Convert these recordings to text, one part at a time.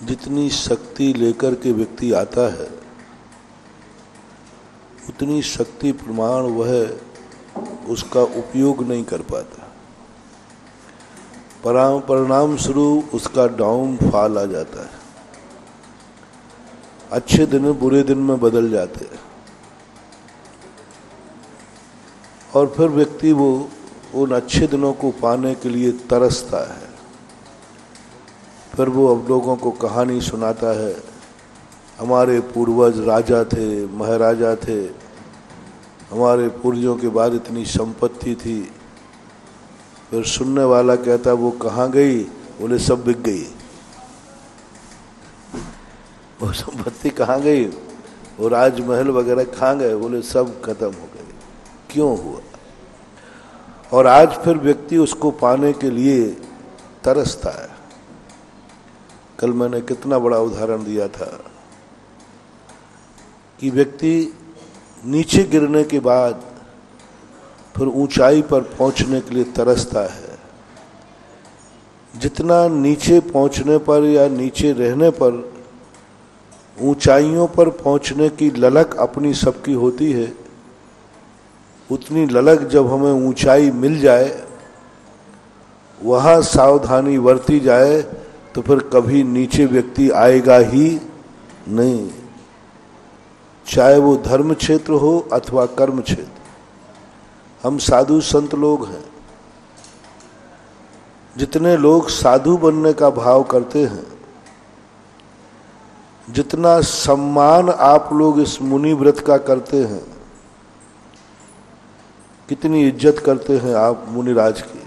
जितनी शक्ति लेकर के व्यक्ति आता है उतनी शक्ति प्रमाण वह उसका उपयोग नहीं कर पाता। परिणाम स्वरूप उसका डाउनफॉल आ जाता है। अच्छे दिन बुरे दिन में बदल जाते हैं और फिर व्यक्ति वो उन अच्छे दिनों को पाने के लिए तरसता है। फिर वो अब लोगों को कहानी सुनाता है, हमारे पूर्वज राजा थे, महाराजा थे, हमारे पूर्वजों के बाद इतनी संपत्ति थी। फिर सुनने वाला कहता वो कहाँ गई? बोले सब बिक गई। वो संपत्ति कहाँ गई? वो राजमहल वगैरह कहाँ गए? बोले सब खत्म हो गए। क्यों हुआ? और आज फिर व्यक्ति उसको पाने के लिए तरसता है। कल मैंने कितना बड़ा उदाहरण दिया था कि व्यक्ति नीचे गिरने के बाद फिर ऊंचाई पर पहुंचने के लिए तरसता है। जितना नीचे पहुंचने पर या नीचे रहने पर ऊंचाइयों पर पहुंचने की ललक अपनी सबकी होती है, उतनी ललक जब हमें ऊंचाई मिल जाए, वहां सावधानी बरती जाए तो फिर कभी नीचे व्यक्ति आएगा ही नहीं, चाहे वो धर्म क्षेत्र हो अथवा कर्म क्षेत्र। हम साधु संत लोग हैं। जितने लोग साधु बनने का भाव करते हैं, जितना सम्मान आप लोग इस मुनि व्रत का करते हैं, कितनी इज्जत करते हैं आप मुनिराज की,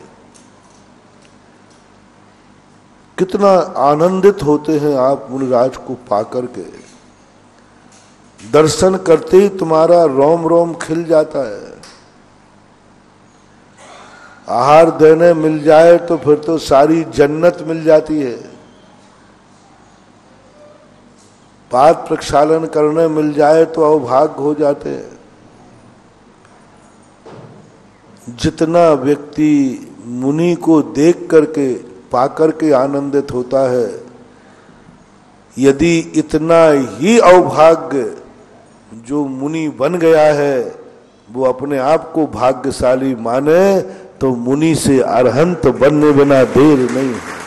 कितना आनंदित होते हैं आप मुनिराज को पाकर के। दर्शन करते ही तुम्हारा रोम रोम खिल जाता है। आहार देने मिल जाए तो फिर तो सारी जन्नत मिल जाती है। पाद प्रक्षालन करने मिल जाए तो अभाग्य हो जाते हैं। जितना व्यक्ति मुनि को देख करके पाकर के आनंदित होता है, यदि इतना ही अभाग्य जो मुनि बन गया है वो अपने आप को भाग्यशाली माने तो मुनि से अरहंत बनने बिना देर नहीं है।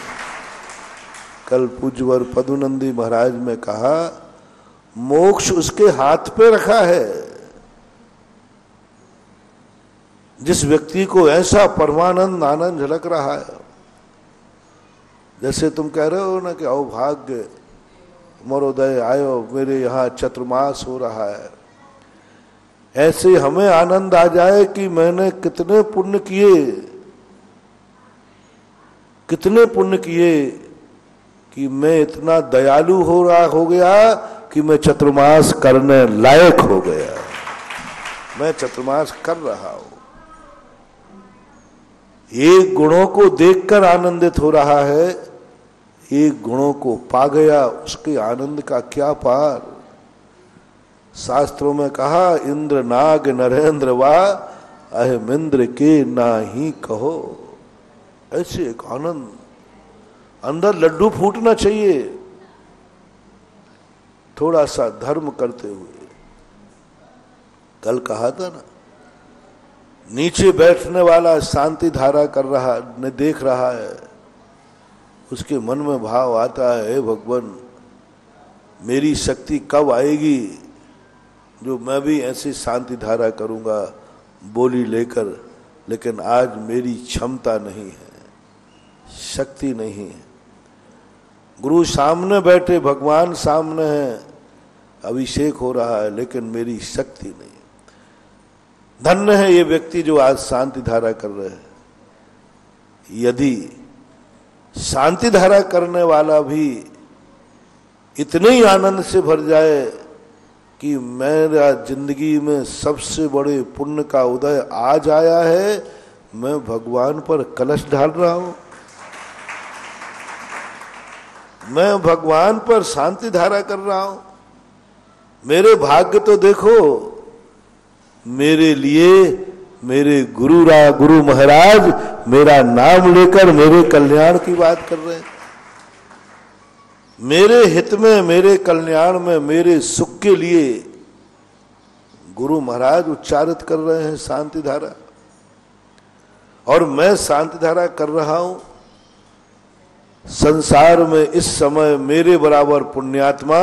कल पूज्यवर पदुनंदी महाराज ने कहा, मोक्ष उसके हाथ पे रखा है। जिस व्यक्ति को ऐसा परमानंद आनंद झलक रहा है, जैसे तुम कह रहे हो ना कि अभाग्य मरोदय आयो, मेरे यहाँ चतुर्मास हो रहा है, ऐसे हमें आनंद आ जाए कि मैंने कितने पुण्य किए कि मैं इतना दयालु हो गया कि मैं चतुर्मास करने लायक हो गया। मैं चतुर्मास कर रहा हूं। एक गुणों को देखकर आनंदित हो रहा है, एक गुणों को पा गया, उसके आनंद का क्या पार। शास्त्रों में कहा, इंद्र नाग नरेंद्र वा अहमिंद्र के नाही कहो। ऐसे एक आनंद, अंदर लड्डू फूटना चाहिए। थोड़ा सा धर्म करते हुए, कल कहा था ना, नीचे बैठने वाला शांति धारा कर रहा ने देख रहा है, उसके मन में भाव आता है, हे भगवान मेरी शक्ति कब आएगी जो मैं भी ऐसी शांति धारा करूंगा बोली लेकर। लेकिन आज मेरी क्षमता नहीं है, शक्ति नहीं है। गुरु सामने बैठे, भगवान सामने है, अभिषेक हो रहा है, लेकिन मेरी शक्ति नहीं। धन्य है ये व्यक्ति जो आज शांति धारा कर रहे हैं। यदि शांति धारा करने वाला भी इतने ही आनंद से भर जाए कि मेरा जिंदगी में सबसे बड़े पुण्य का उदय आज आया है, मैं भगवान पर कलश ढाल रहा हूं, मैं भगवान पर शांति धारा कर रहा हूं, मेरे भाग्य तो देखो। मेरे लिए मेरे गुरु महाराज मेरा नाम लेकर मेरे कल्याण की बात कर रहे हैं। मेरे हित में, मेरे कल्याण में, मेरे सुख के लिए गुरु महाराज उच्चारित कर रहे हैं शांति धारा, और मैं शांति धारा कर रहा हूं। संसार में इस समय मेरे बराबर पुण्यात्मा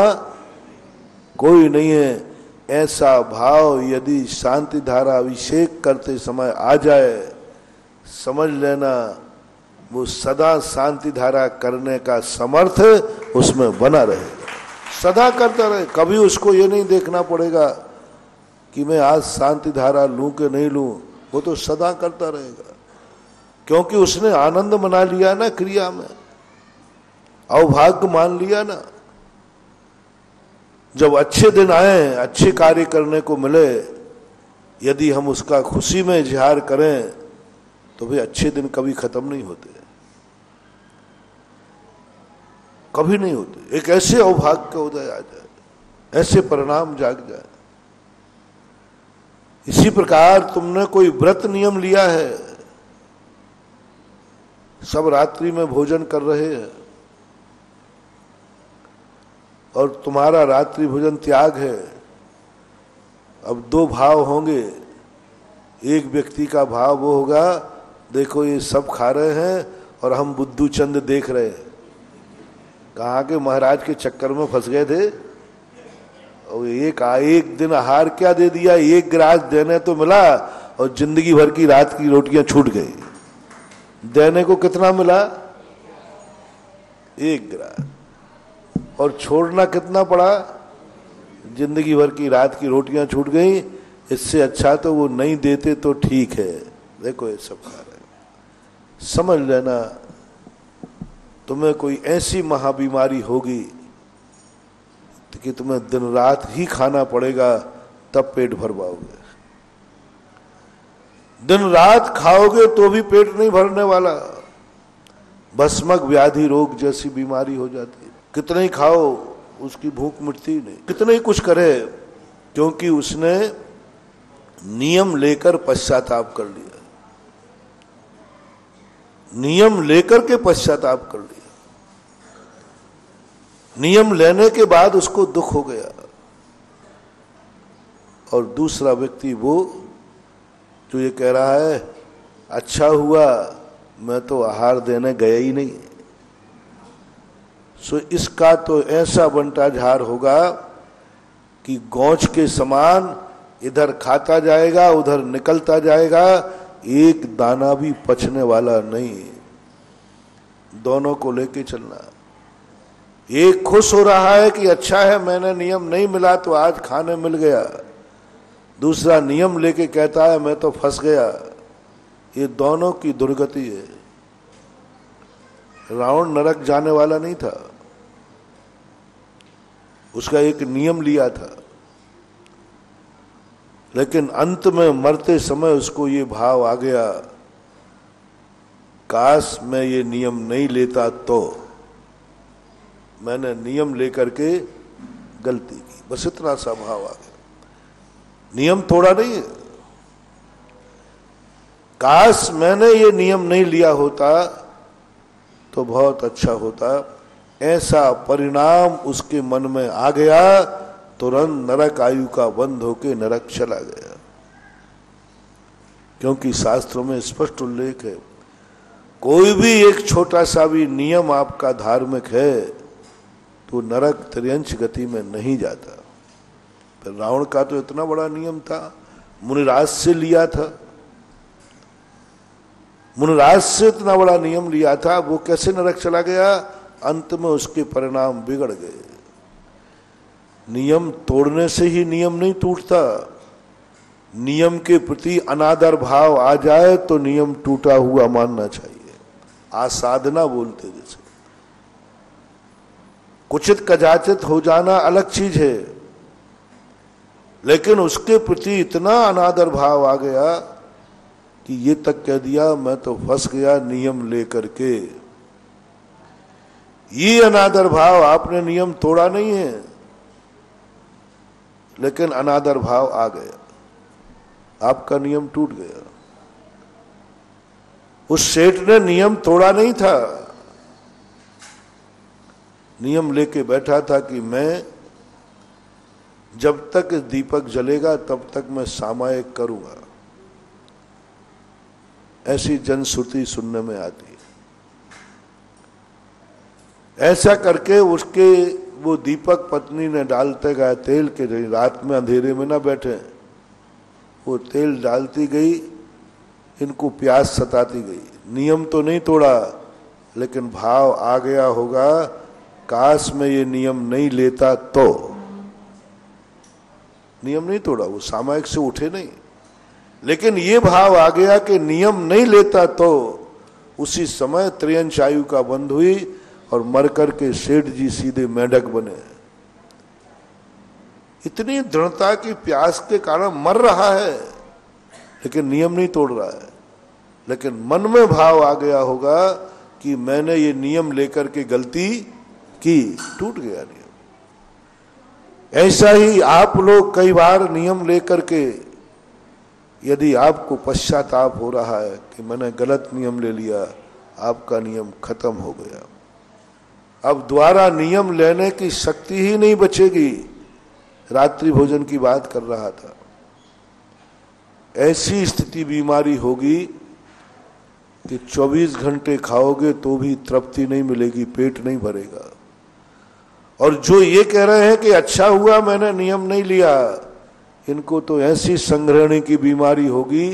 कोई नहीं है। ऐसा भाव यदि शांति धारा अभिषेक करते समय आ जाए, समझ लेना वो सदा शांति धारा करने का समर्थ उसमें बना रहेगा, सदा करता रहे। कभी उसको ये नहीं देखना पड़ेगा कि मैं आज शांति धारा लूं कि नहीं लूं, वो तो सदा करता रहेगा, क्योंकि उसने आनंद मना लिया ना क्रिया में, अवभाग्य मान लिया ना। जब अच्छे दिन आए, अच्छे कार्य करने को मिले, यदि हम उसका खुशी में इजहार करें तो भी अच्छे दिन कभी खत्म नहीं होते, कभी नहीं होते। एक ऐसे अवभाग्य का उदय आ जाए, ऐसे परिणाम जाग जाए। इसी प्रकार तुमने कोई व्रत नियम लिया है, सब रात्रि में भोजन कर रहे हैं और तुम्हारा रात्रि भोजन त्याग है। अब दो भाव होंगे, एक व्यक्ति का भाव वो होगा, देखो ये सब खा रहे हैं और हम बुद्धू चंद देख रहे हैं, कहाँ के महाराज के चक्कर में फंस गए थे, और एक दिन आहार क्या दे दिया, एक गिलास देने तो मिला और जिंदगी भर की रात की रोटियां छूट गई। देने को कितना मिला? एक गिलास, और छोड़ना कितना पड़ा? जिंदगी भर की रात की रोटियां छूट गई। इससे अच्छा तो वो नहीं देते तो ठीक है। देखो ये सब खा रहे हैं, समझ लेना तुम्हें कोई ऐसी महाबीमारी होगी कि तुम्हें दिन रात ही खाना पड़ेगा, तब पेट भर पाओगे। दिन रात खाओगे तो भी पेट नहीं भरने वाला। भस्मक व्याधि रोग जैसी बीमारी हो जाती है। कितना ही खाओ उसकी भूख मिटती नहीं, कितना ही कुछ करे, क्योंकि उसने नियम लेकर पश्चाताप कर लिया, नियम लेकर के पश्चाताप कर लिया। नियम लेने के बाद उसको दुख हो गया। और दूसरा व्यक्ति वो जो ये कह रहा है, अच्छा हुआ मैं तो आहार देने गया ही नहीं। सो इसका तो ऐसा बंटाझार होगा कि गौच के समान इधर खाता जाएगा, उधर निकलता जाएगा, एक दाना भी पचने वाला नहीं। दोनों को लेके चलना। एक खुश हो रहा है कि अच्छा है मैंने नियम नहीं मिला तो आज खाने मिल गया, दूसरा नियम लेके कहता है मैं तो फंस गया। ये दोनों की दुर्गति है। रावण नरक जाने वाला नहीं था, उसका एक नियम लिया था, लेकिन अंत में मरते समय उसको ये भाव आ गया, काश मैं ये नियम नहीं लेता तो, मैंने नियम लेकर के गलती की। बस इतना सा भाव आ गया। नियम तोड़ा नहीं है। काश मैंने ये नियम नहीं लिया होता तो बहुत अच्छा होता। ऐसा परिणाम उसके मन में आ गया, तुरंत नरक आयु का बंध होके नरक चला गया। क्योंकि शास्त्रों में स्पष्ट उल्लेख है, कोई भी एक छोटा सा भी नियम आपका धार्मिक है तो नरक त्रियंश गति में नहीं जाता। फिर रावण का तो इतना बड़ा नियम था, मुनिराज से लिया था, मुनिराज से इतना बड़ा नियम लिया था, वो कैसे नरक चला गया? अंत में उसके परिणाम बिगड़ गए। नियम तोड़ने से ही नियम नहीं टूटता, नियम के प्रति अनादर भाव आ जाए तो नियम टूटा हुआ मानना चाहिए। आसाधना बोलते जैसे, कुचित कजाचित हो जाना अलग चीज है, लेकिन उसके प्रति इतना अनादर भाव आ गया कि ये तक कह दिया मैं तो फंस गया नियम लेकर के। ये अनादर भाव, आपने नियम तोड़ा नहीं है, लेकिन अनादर भाव आ गया, आपका नियम टूट गया। उस सेठ ने नियम तोड़ा नहीं था, नियम लेके बैठा था कि मैं जब तक दीपक जलेगा तब तक मैं सामायिक करूंगा। ऐसी जनश्रुति सुनने में आती है। ऐसा करके उसके वो दीपक पत्नी ने डालते गया तेल के, रात में अंधेरे में ना बैठे, वो तेल डालती गई, इनको प्यास सताती गई। नियम तो नहीं तोड़ा, लेकिन भाव आ गया होगा काश में ये नियम नहीं लेता तो। नियम नहीं तोड़ा, वो सामायिक से उठे नहीं, लेकिन ये भाव आ गया कि नियम नहीं लेता तो। उसी समय त्रियंश आयु का बंद हुई और मरकर के सेठ जी सीधे मेंढक बने। इतनी दृढ़ता की प्यास के कारण मर रहा है, लेकिन नियम नहीं तोड़ रहा है। लेकिन मन में भाव आ गया होगा कि मैंने ये नियम लेकर के गलती की, टूट गया नियम। ऐसा ही आप लोग कई बार नियम लेकर के, यदि आपको पश्चाताप हो रहा है कि मैंने गलत नियम ले लिया, आपका नियम खत्म हो गया। अब दोबारा नियम लेने की शक्ति ही नहीं बचेगी। रात्रि भोजन की बात कर रहा था, ऐसी स्थिति बीमारी होगी कि 24 घंटे खाओगे तो भी तृप्ति नहीं मिलेगी, पेट नहीं भरेगा। और जो ये कह रहे हैं कि अच्छा हुआ मैंने नियम नहीं लिया, इनको तो ऐसी संग्रहणी की बीमारी होगी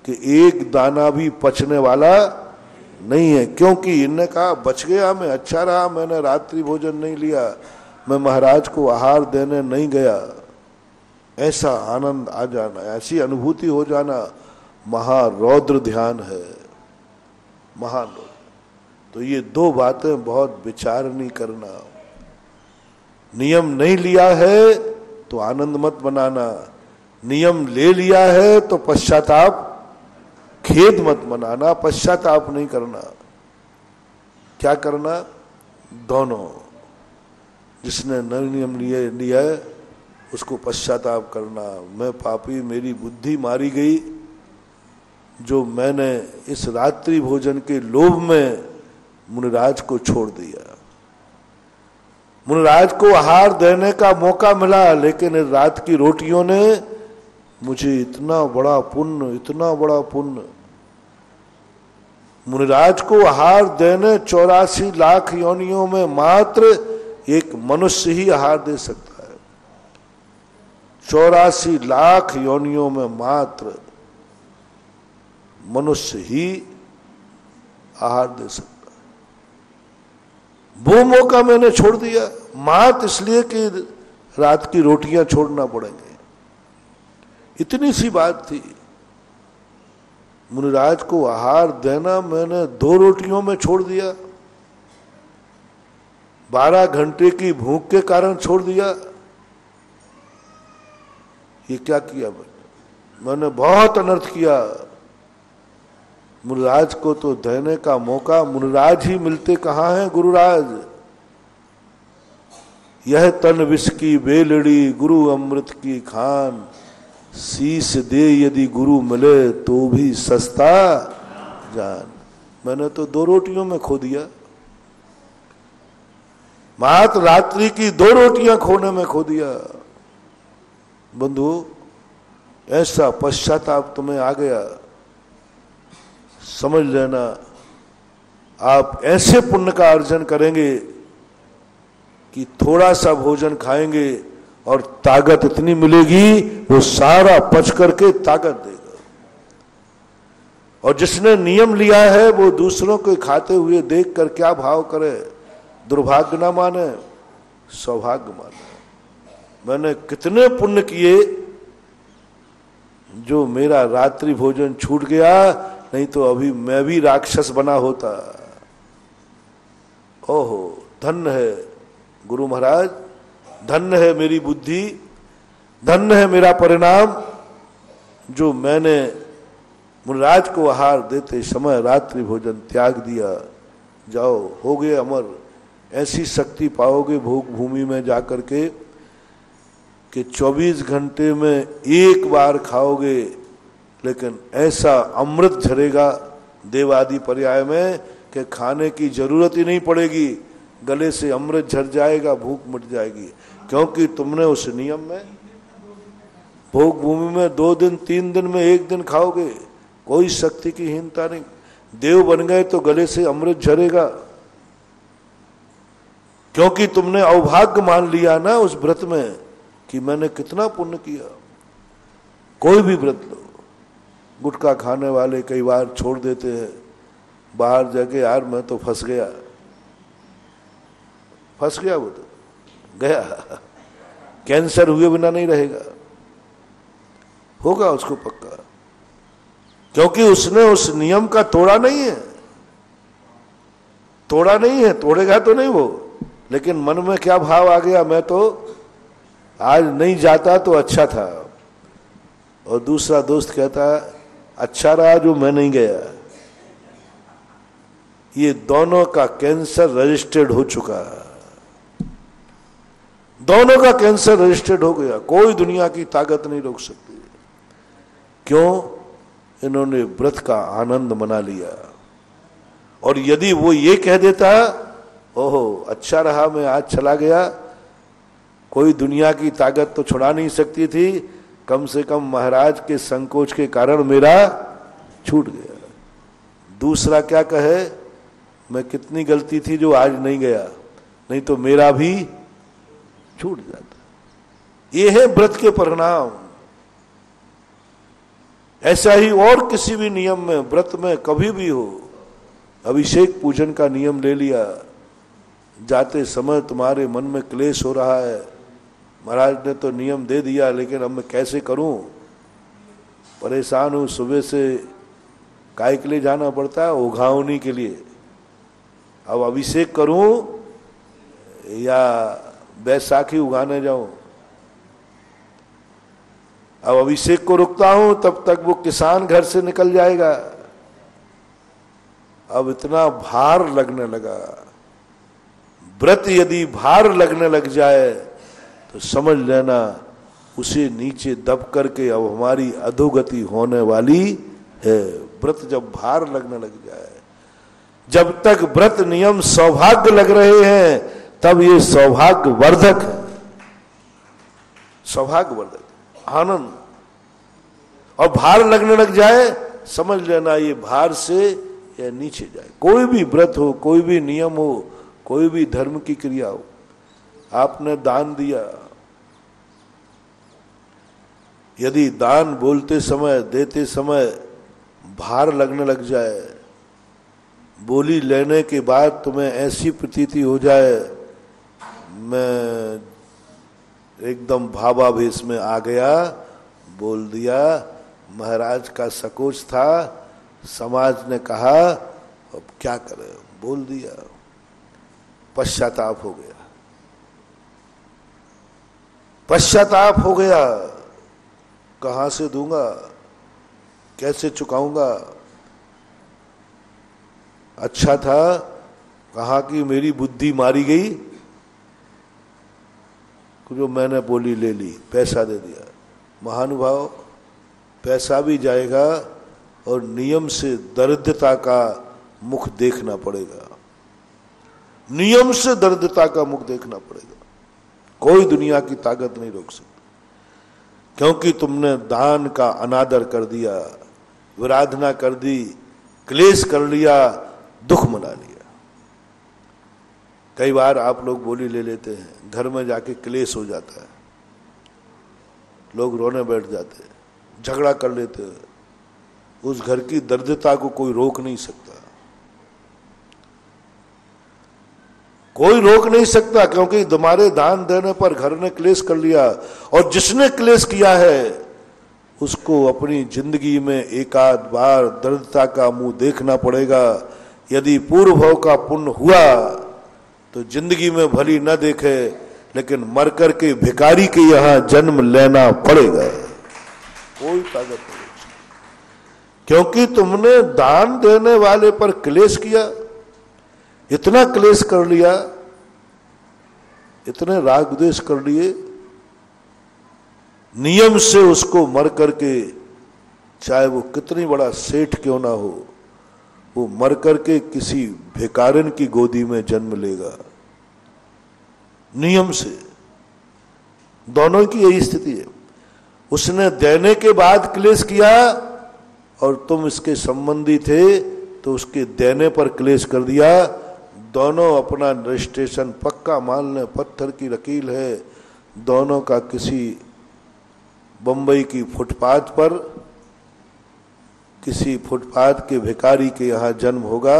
कि एक दाना भी पचने वाला नहीं है। क्योंकि इनने कहा बच गया मैं, अच्छा रहा मैंने रात्रि भोजन नहीं लिया, मैं महाराज को आहार देने नहीं गया। ऐसा आनंद आ जाना, ऐसी अनुभूति हो जाना, महारौद्र ध्यान है, महान। तो ये दो बातें बहुत विचारनी करना। नियम नहीं लिया है तो आनंद मत बनाना, नियम ले लिया है तो पश्चाताप, खेद मत मनाना, पश्चाताप नहीं करना। क्या करना? दोनों। जिसने नए नियम लिया है उसको पश्चाताप करना, मैं पापी, मेरी बुद्धि मारी गई, जो मैंने इस रात्रि भोजन के लोभ में मुनिराज को छोड़ दिया। मुनिराज को आहार देने का मौका मिला, लेकिन रात की रोटियों ने मुझे इतना बड़ा पुण्य, इतना बड़ा पुण्य। मुनिराज को आहार देने 84 लाख योनियों में मात्र एक मनुष्य ही आहार दे सकता है। 84 लाख योनियों में मात्र मनुष्य ही आहार दे सकता है। वो मौका मैंने छोड़ दिया, मात्र इसलिए कि रात की रोटियां छोड़ना पड़ेंगे। इतनी सी बात थी। मुनिराज को आहार देना मैंने 2 रोटियों में छोड़ दिया, 12 घंटे की भूख के कारण छोड़ दिया। ये क्या किया मैंने बहुत अनर्थ किया। मुनिराज को तो देने का मौका, मुनिराज ही मिलते कहाँ हैं गुरुराज। यह तन विष की बेलड़ी, गुरु अमृत की खान, शीश दे यदि गुरु मिले तो भी सस्ता जान। मैंने तो 2 रोटियों में खो दिया, मात्र रात्रि की 2 रोटियां खोने में खो दिया। बंधु, ऐसा पश्चाताप तुम्हें आ गया, समझ लेना आप ऐसे पुण्य का अर्जन करेंगे कि थोड़ा सा भोजन खाएंगे और ताकत इतनी मिलेगी वो सारा पच करके ताकत देगा। और जिसने नियम लिया है वो दूसरों को खाते हुए देखकर क्या भाव करे? दुर्भाग्य ना माने, सौभाग्य माने। मैंने कितने पुण्य किए जो मेरा रात्रि भोजन छूट गया, नहीं तो अभी मैं भी राक्षस बना होता। ओहो, धन्य है गुरु महाराज, धन्य है मेरी बुद्धि, धन्य है मेरा परिणाम, जो मैंने मुनिराज को आहार देते समय रात्रि भोजन त्याग दिया। जाओ, हो गए अमर। ऐसी शक्ति पाओगे भोग भूमि में जाकर के कि 24 घंटे में एक बार खाओगे, लेकिन ऐसा अमृत झरेगा देवादि पर्याय में कि खाने की जरूरत ही नहीं पड़ेगी। गले से अमृत झर जाएगा, भूख मिट जाएगी, क्योंकि तुमने उस नियम में, भोग भूमि में 2 दिन 3 दिन में 1 दिन खाओगे, कोई शक्ति की हीनता नहीं। देव बन गए तो गले से अमृत झरेगा, क्योंकि तुमने अवभाग्य मान लिया ना उस व्रत में कि मैंने कितना पुण्य किया। कोई भी व्रत लो, गुटखा खाने वाले कई बार छोड़ देते हैं, बाहर जाके यार मैं तो फंस गया, वो तो गया, कैंसर हुए बिना नहीं रहेगा, होगा उसको पक्का, क्योंकि उसने उस नियम का तोड़ा नहीं है, तोड़ेगा तो नहीं वो, लेकिन मन में क्या भाव आ गया, मैं तो आज नहीं जाता तो अच्छा था, और दूसरा दोस्त कहता अच्छा रहा जो मैं नहीं गया। ये दोनों का कैंसर रजिस्टर्ड हो चुका है, दोनों का कैंसर रजिस्टर्ड हो गया, कोई दुनिया की ताकत नहीं रोक सकती। क्यों? इन्होंने व्रत का आनंद मना लिया। और यदि वो ये कह देता ओहो अच्छा रहा मैं आज चला गया, कोई दुनिया की ताकत तो छुड़ा नहीं सकती थी, कम से कम महाराज के संकोच के कारण मेरा छूट गया। दूसरा क्या कहे, मैं कितनी गलती थी जो आज नहीं गया, नहीं तो मेरा भी छूट जाता। ये है व्रत के परिणाम। ऐसा ही और किसी भी नियम में, व्रत में कभी भी हो, अभिषेक पूजन का नियम ले लिया, जाते समय तुम्हारे मन में क्लेश हो रहा है, महाराज ने तो नियम दे दिया लेकिन अब मैं कैसे करूं, परेशान हूं, सुबह से काय के लिए जाना पड़ता है, उघावनी के लिए, अब अभिषेक करूं या बैसाखी उगाने जाऊं, अब अभिषेक को रुकता हूं तब तक वो किसान घर से निकल जाएगा, अब इतना भार लगने लगा। व्रत यदि भार लगने लग जाए तो समझ लेना उसे नीचे दब करके अब हमारी अधोगति होने वाली है। व्रत जब भार लगने लग जाए, जब तक व्रत नियम सौभाग्य लग रहे हैं तब ये सौभाग्य वर्धक है, सौभाग्य वर्धक आनंद। और भार लगने लग जाए समझ लेना ये भार से या नीचे जाए। कोई भी व्रत हो, कोई भी नियम हो, कोई भी धर्म की क्रिया हो, आपने दान दिया, यदि दान बोलते समय देते समय भार लगने लग जाए, बोली लेने के बाद तुम्हें ऐसी प्रतीति हो जाए मैं एकदम भावावेश में आ गया, बोल दिया, महाराज का सकोच था, समाज ने कहा अब क्या करें, बोल दिया, पश्चाताप हो गया, पश्चाताप हो गया, कहां से दूंगा, कैसे चुकाऊंगा, अच्छा था कहा कि मेरी बुद्धि मारी गई, जो मैंने बोली ले ली, पैसा दे दिया। महानुभाव, पैसा भी जाएगा और नियम से दरिद्रता का मुख देखना पड़ेगा, नियम से दरिद्रता का मुख देखना पड़ेगा, कोई दुनिया की ताकत नहीं रोक सकती, क्योंकि तुमने दान का अनादर कर दिया, विराधना कर दी, क्लेश कर लिया, दुख मना लिया। कई बार आप लोग बोली ले लेते हैं, घर में जाके क्लेश हो जाता है, लोग रोने बैठ जाते हैं, झगड़ा कर लेते हैं, उस घर की दरिद्रता को कोई रोक नहीं सकता, कोई रोक नहीं सकता, क्योंकि तुम्हारे दान देने पर घर ने क्लेश कर लिया, और जिसने क्लेश किया है उसको अपनी जिंदगी में एकाध बार दरिद्रता का मुंह देखना पड़ेगा। यदि पूर्व भाव का पुण्य हुआ तो जिंदगी में भली न देखे, लेकिन मर कर के भिखारी के यहां जन्म लेना पड़ेगा, कोई ताकत नहीं, क्योंकि तुमने दान देने वाले पर क्लेश किया, इतना क्लेश कर लिया, इतने राग द्वेष कर लिए, नियम से उसको मर करके, चाहे वो कितनी बड़ा सेठ क्यों ना हो, वो मर करके किसी भिखारिन की गोदी में जन्म लेगा, नियम से। दोनों की यही स्थिति है। उसने देने के बाद क्लेश किया और तुम इसके संबंधी थे तो उसके देने पर क्लेश कर दिया। दोनों अपना रजिस्ट्रेशन पक्का मान लें, पत्थर की लकीर है। दोनों का किसी बंबई की फुटपाथ पर, किसी फुटपाथ के भिखारी के यहाँ जन्म होगा।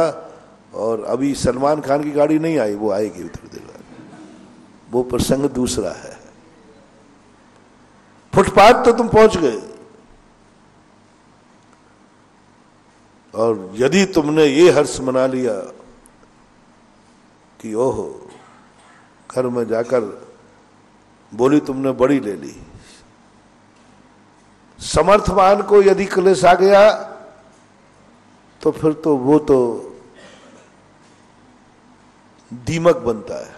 और अभी सलमान खान की गाड़ी नहीं आई, वो आएगी थोड़ी देर बाद, वो प्रसंग दूसरा है। फुटपाथ तो तुम पहुंच गए, और यदि तुमने ये हर्ष मना लिया कि ओहो, घर में जाकर बोली तुमने बड़ी ले ली, समर्थमान को यदि क्लेश आ गया तो फिर तो वो तो दीमक बनता है,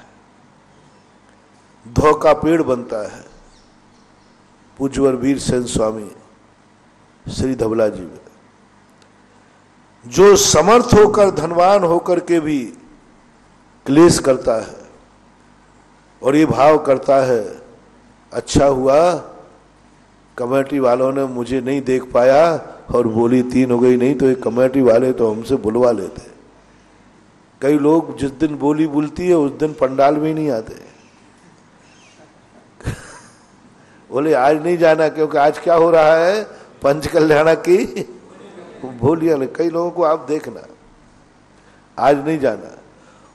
धोखा पेड़ बनता है। पूज्यवर वीर सेन स्वामी श्री धबला जी में, जो समर्थ होकर धनवान होकर के भी क्लेश करता है और ये भाव करता है अच्छा हुआ कमेटी वालों ने मुझे नहीं देख पाया और बोली 3 हो गई, नहीं तो ये कमेटी वाले तो हमसे बुलवा लेते। कई लोग जिस दिन बोली बुलती है उस दिन पंडाल में ही नहीं आते। बोले आज नहीं जाना क्योंकि आज क्या हो रहा है, पंच कल्याण की बोलियां। कई लोगों को आप देखना आज नहीं जाना,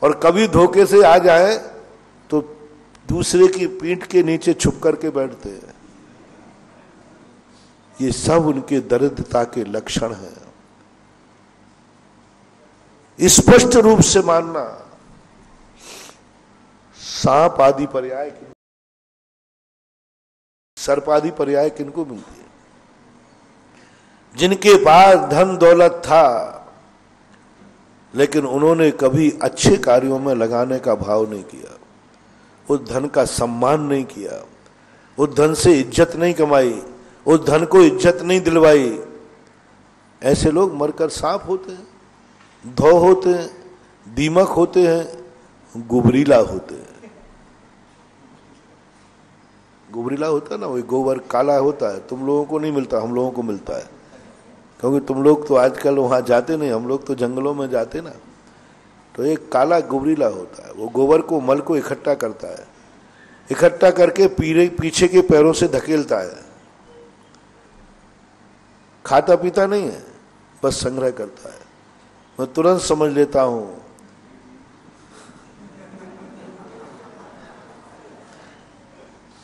और कभी धोखे से आ जाए तो दूसरे की पीठ के नीचे छुप करके बैठते हैं। ये सब उनके दरिद्रता के लक्षण हैं। स्पष्ट रूप से मानना, सांप आदि पर्याय, सर्प आदि पर्याय किनको मिलती है? जिनके पास धन दौलत था लेकिन उन्होंने कभी अच्छे कार्यों में लगाने का भाव नहीं किया, उस धन का सम्मान नहीं किया, उस धन से इज्जत नहीं कमाई, उस धन को इज्जत नहीं दिलवाई, ऐसे लोग मरकर सांप होते हैं, धौ होते हैं, दीमक होते हैं, गुबरीला होते हैं। गुबरीला होता है ना, वही गोबर काला होता है, तुम लोगों को नहीं मिलता, हम लोगों को मिलता है, क्योंकि तुम लोग तो आजकल वहां जाते नहीं, हम लोग तो जंगलों में जाते ना। तो एक काला गुबरीला होता है, वो गोबर को, मल को इकट्ठा करता है, इकट्ठा करके पीछे के पैरों से धकेलता है, खाता पीता नहीं है, बस संग्रह करता है। मैं तुरंत समझ लेता हूं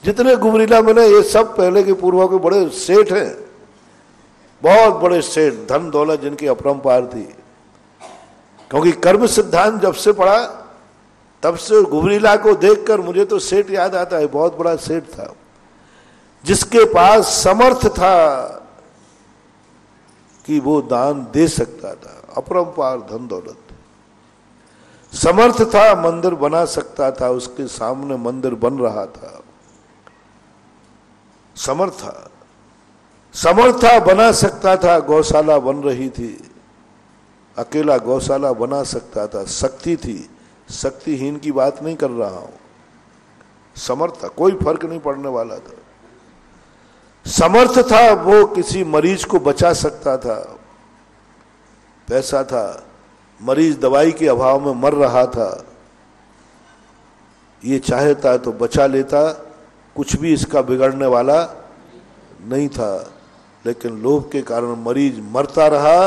जितने गुबरीला बने ये सब पहले के पूर्वों के बड़े सेठ हैं, बहुत बड़े सेठ, धन दौलत जिनकी अपरंपार थी। क्योंकि कर्म सिद्धांत जब से पढ़ा तब से गुबरीला को देखकर मुझे तो सेठ याद आता है। बहुत बड़ा सेठ था जिसके पास समर्थ था कि वो दान दे सकता था, अपरंपार धन दौलत, समर्थ था, मंदिर बना सकता था, उसके सामने मंदिर बन रहा था, समर्थ था, बना सकता था, गौशाला बन रही थी, अकेला गौशाला बना सकता था, शक्ति थी, शक्तिहीन की बात नहीं कर रहा हूं, समर्थ था, कोई फर्क नहीं पड़ने वाला था, समर्थ था, वो किसी मरीज को बचा सकता था, पैसा था, मरीज दवाई के अभाव में मर रहा था, ये चाहता तो बचा लेता, कुछ भी इसका बिगड़ने वाला नहीं था, लेकिन लोभ के कारण मरीज मरता रहा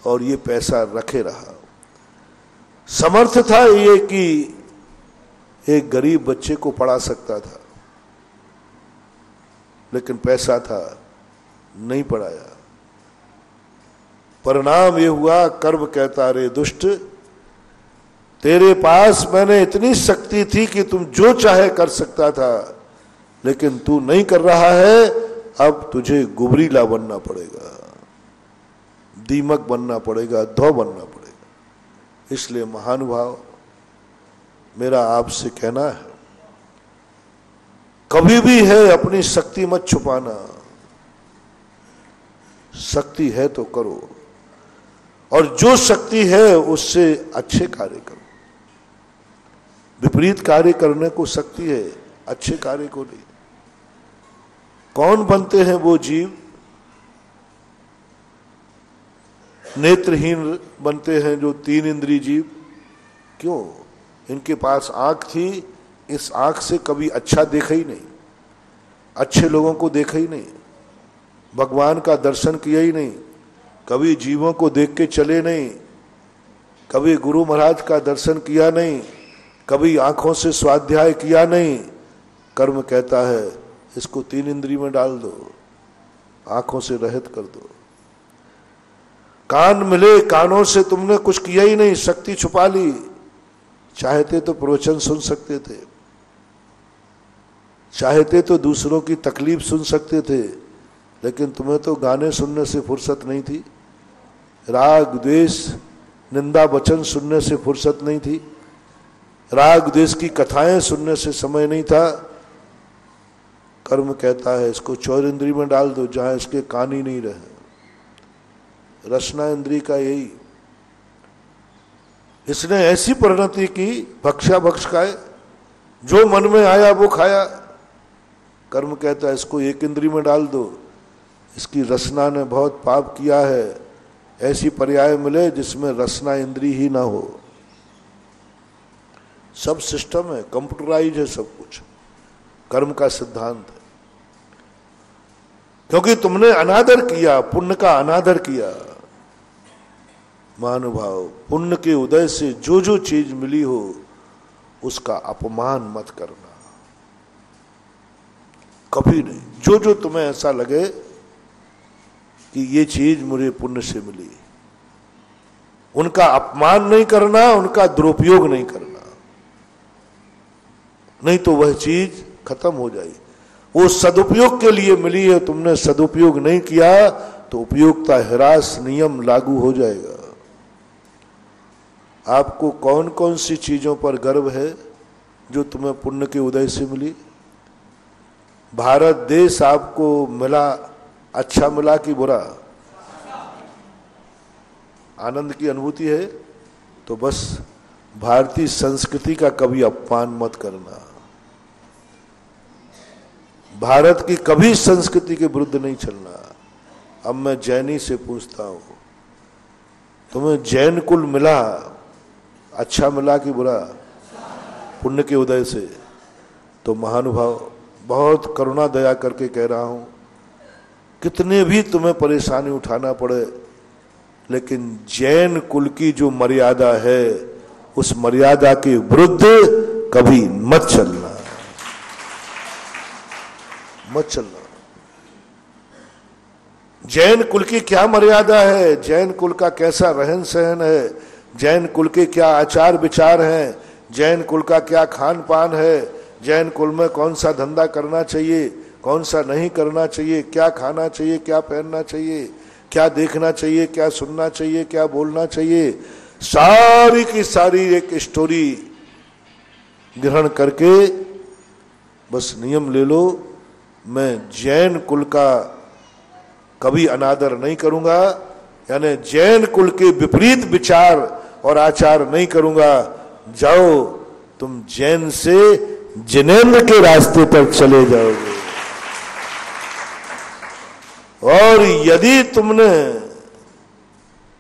और ये पैसा रखे रहा। समर्थ था ये कि एक गरीब बच्चे को पढ़ा सकता था, लेकिन पैसा था, नहीं पढ़ाया। परिणाम ये हुआ, कर्म कहता रे दुष्ट, तेरे पास मैंने इतनी शक्ति थी कि तुम जो चाहे कर सकता था, लेकिन तू नहीं कर रहा है, अब तुझे गुबरीला बनना पड़ेगा, दीमक बनना पड़ेगा, धौ बनना पड़ेगा। इसलिए महानुभाव, मेरा आपसे कहना है, कभी भी है अपनी शक्ति मत छुपाना, शक्ति है तो करो, और जो शक्ति है उससे अच्छे कार्य करो। विपरीत कार्य करने को शक्ति है, अच्छे कार्य को नहीं। कौन बनते हैं वो जीव? नेत्रहीन बनते हैं जो 3 इंद्रिय जीव। क्यों? इनके पास आंख थी, इस आंख से कभी अच्छा देखा ही नहीं, अच्छे लोगों को देखा ही नहीं, भगवान का दर्शन किया ही नहीं, कभी जीवों को देख के चले नहीं, कभी गुरु महाराज का दर्शन किया नहीं, कभी आंखों से स्वाध्याय किया नहीं। कर्म कहता है इसको 3 इंद्रिय में डाल दो, आंखों से रहित कर दो। कान मिले, कानों से तुमने कुछ किया ही नहीं, शक्ति छुपा ली। चाहते तो प्रवचन सुन सकते थे, चाहते तो दूसरों की तकलीफ सुन सकते थे, लेकिन तुम्हें तो गाने सुनने से फुर्सत नहीं थी, राग द्वेष निंदा वचन सुनने से फुर्सत नहीं थी, राग द्वेष की कथाएं सुनने से समय नहीं था। कर्म कहता है इसको 4 इंद्रिय में डाल दो, जहां इसके कान ही नहीं रहे। रसना इंद्रिय का यही, इसने ऐसी परिणति की, भक्षा भक्ष खाए, जो मन में आया वो खाया। कर्म कहता है इसको 1 इंद्रिय में डाल दो, इसकी रसना ने बहुत पाप किया है, ऐसी पर्याय मिले जिसमें रसना इंद्रिय ही ना हो। सब सिस्टम है, कंप्यूटराइज है सब कुछ, कर्म का सिद्धांत है। क्योंकि तुमने अनादर किया, पुण्य का अनादर किया। महानुभाव, पुण्य के उदय से जो जो चीज मिली हो उसका अपमान मत करना, कभी नहीं। जो जो तुम्हें ऐसा लगे कि ये चीज मुझे पुण्य से मिली, उनका अपमान नहीं करना, उनका दुरुपयोग नहीं करना, नहीं तो वह चीज खत्म हो जाएगी। वो सदुपयोग के लिए मिली है, तुमने सदुपयोग नहीं किया तो उपयोगिता ह्रास नियम लागू हो जाएगा। आपको कौन कौन सी चीजों पर गर्व है जो तुम्हें पुण्य के उदय से मिली? भारत देश आपको मिला, अच्छा मिला कि बुरा? आनंद की अनुभूति है तो बस भारतीय संस्कृति का कभी अपमान मत करना, भारत की कभी संस्कृति के विरुद्ध नहीं चलना। अब मैं जैनी से पूछता हूं, तुम्हें जैन कुल मिला, अच्छा मिला कि बुरा? पुण्य के उदय से। तो महानुभाव, बहुत करुणा दया करके कह रहा हूं, कितने भी तुम्हें परेशानी उठाना पड़े, लेकिन जैन कुल की जो मर्यादा है उस मर्यादा के विरुद्ध कभी मत चलना, मत चलना। जैन कुल की क्या मर्यादा है, जैन कुल का कैसा रहन सहन है, जैन कुल के क्या आचार विचार हैं, जैन कुल का क्या खान पान है, जैन कुल में कौन सा धंधा करना चाहिए, कौन सा नहीं करना चाहिए, क्या खाना चाहिए, क्या पहनना चाहिए, क्या देखना चाहिए, क्या सुनना चाहिए, क्या बोलना चाहिए, सारी की सारी एक स्टोरी ग्रहण करके बस नियम ले लो, मैं जैन कुल का कभी अनादर नहीं करूंगा, यानी जैन कुल के विपरीत विचार और आचार नहीं करूंगा। जाओ, तुम जैन से जिनेंद्र के रास्ते पर चले जाओगे। और यदि तुमने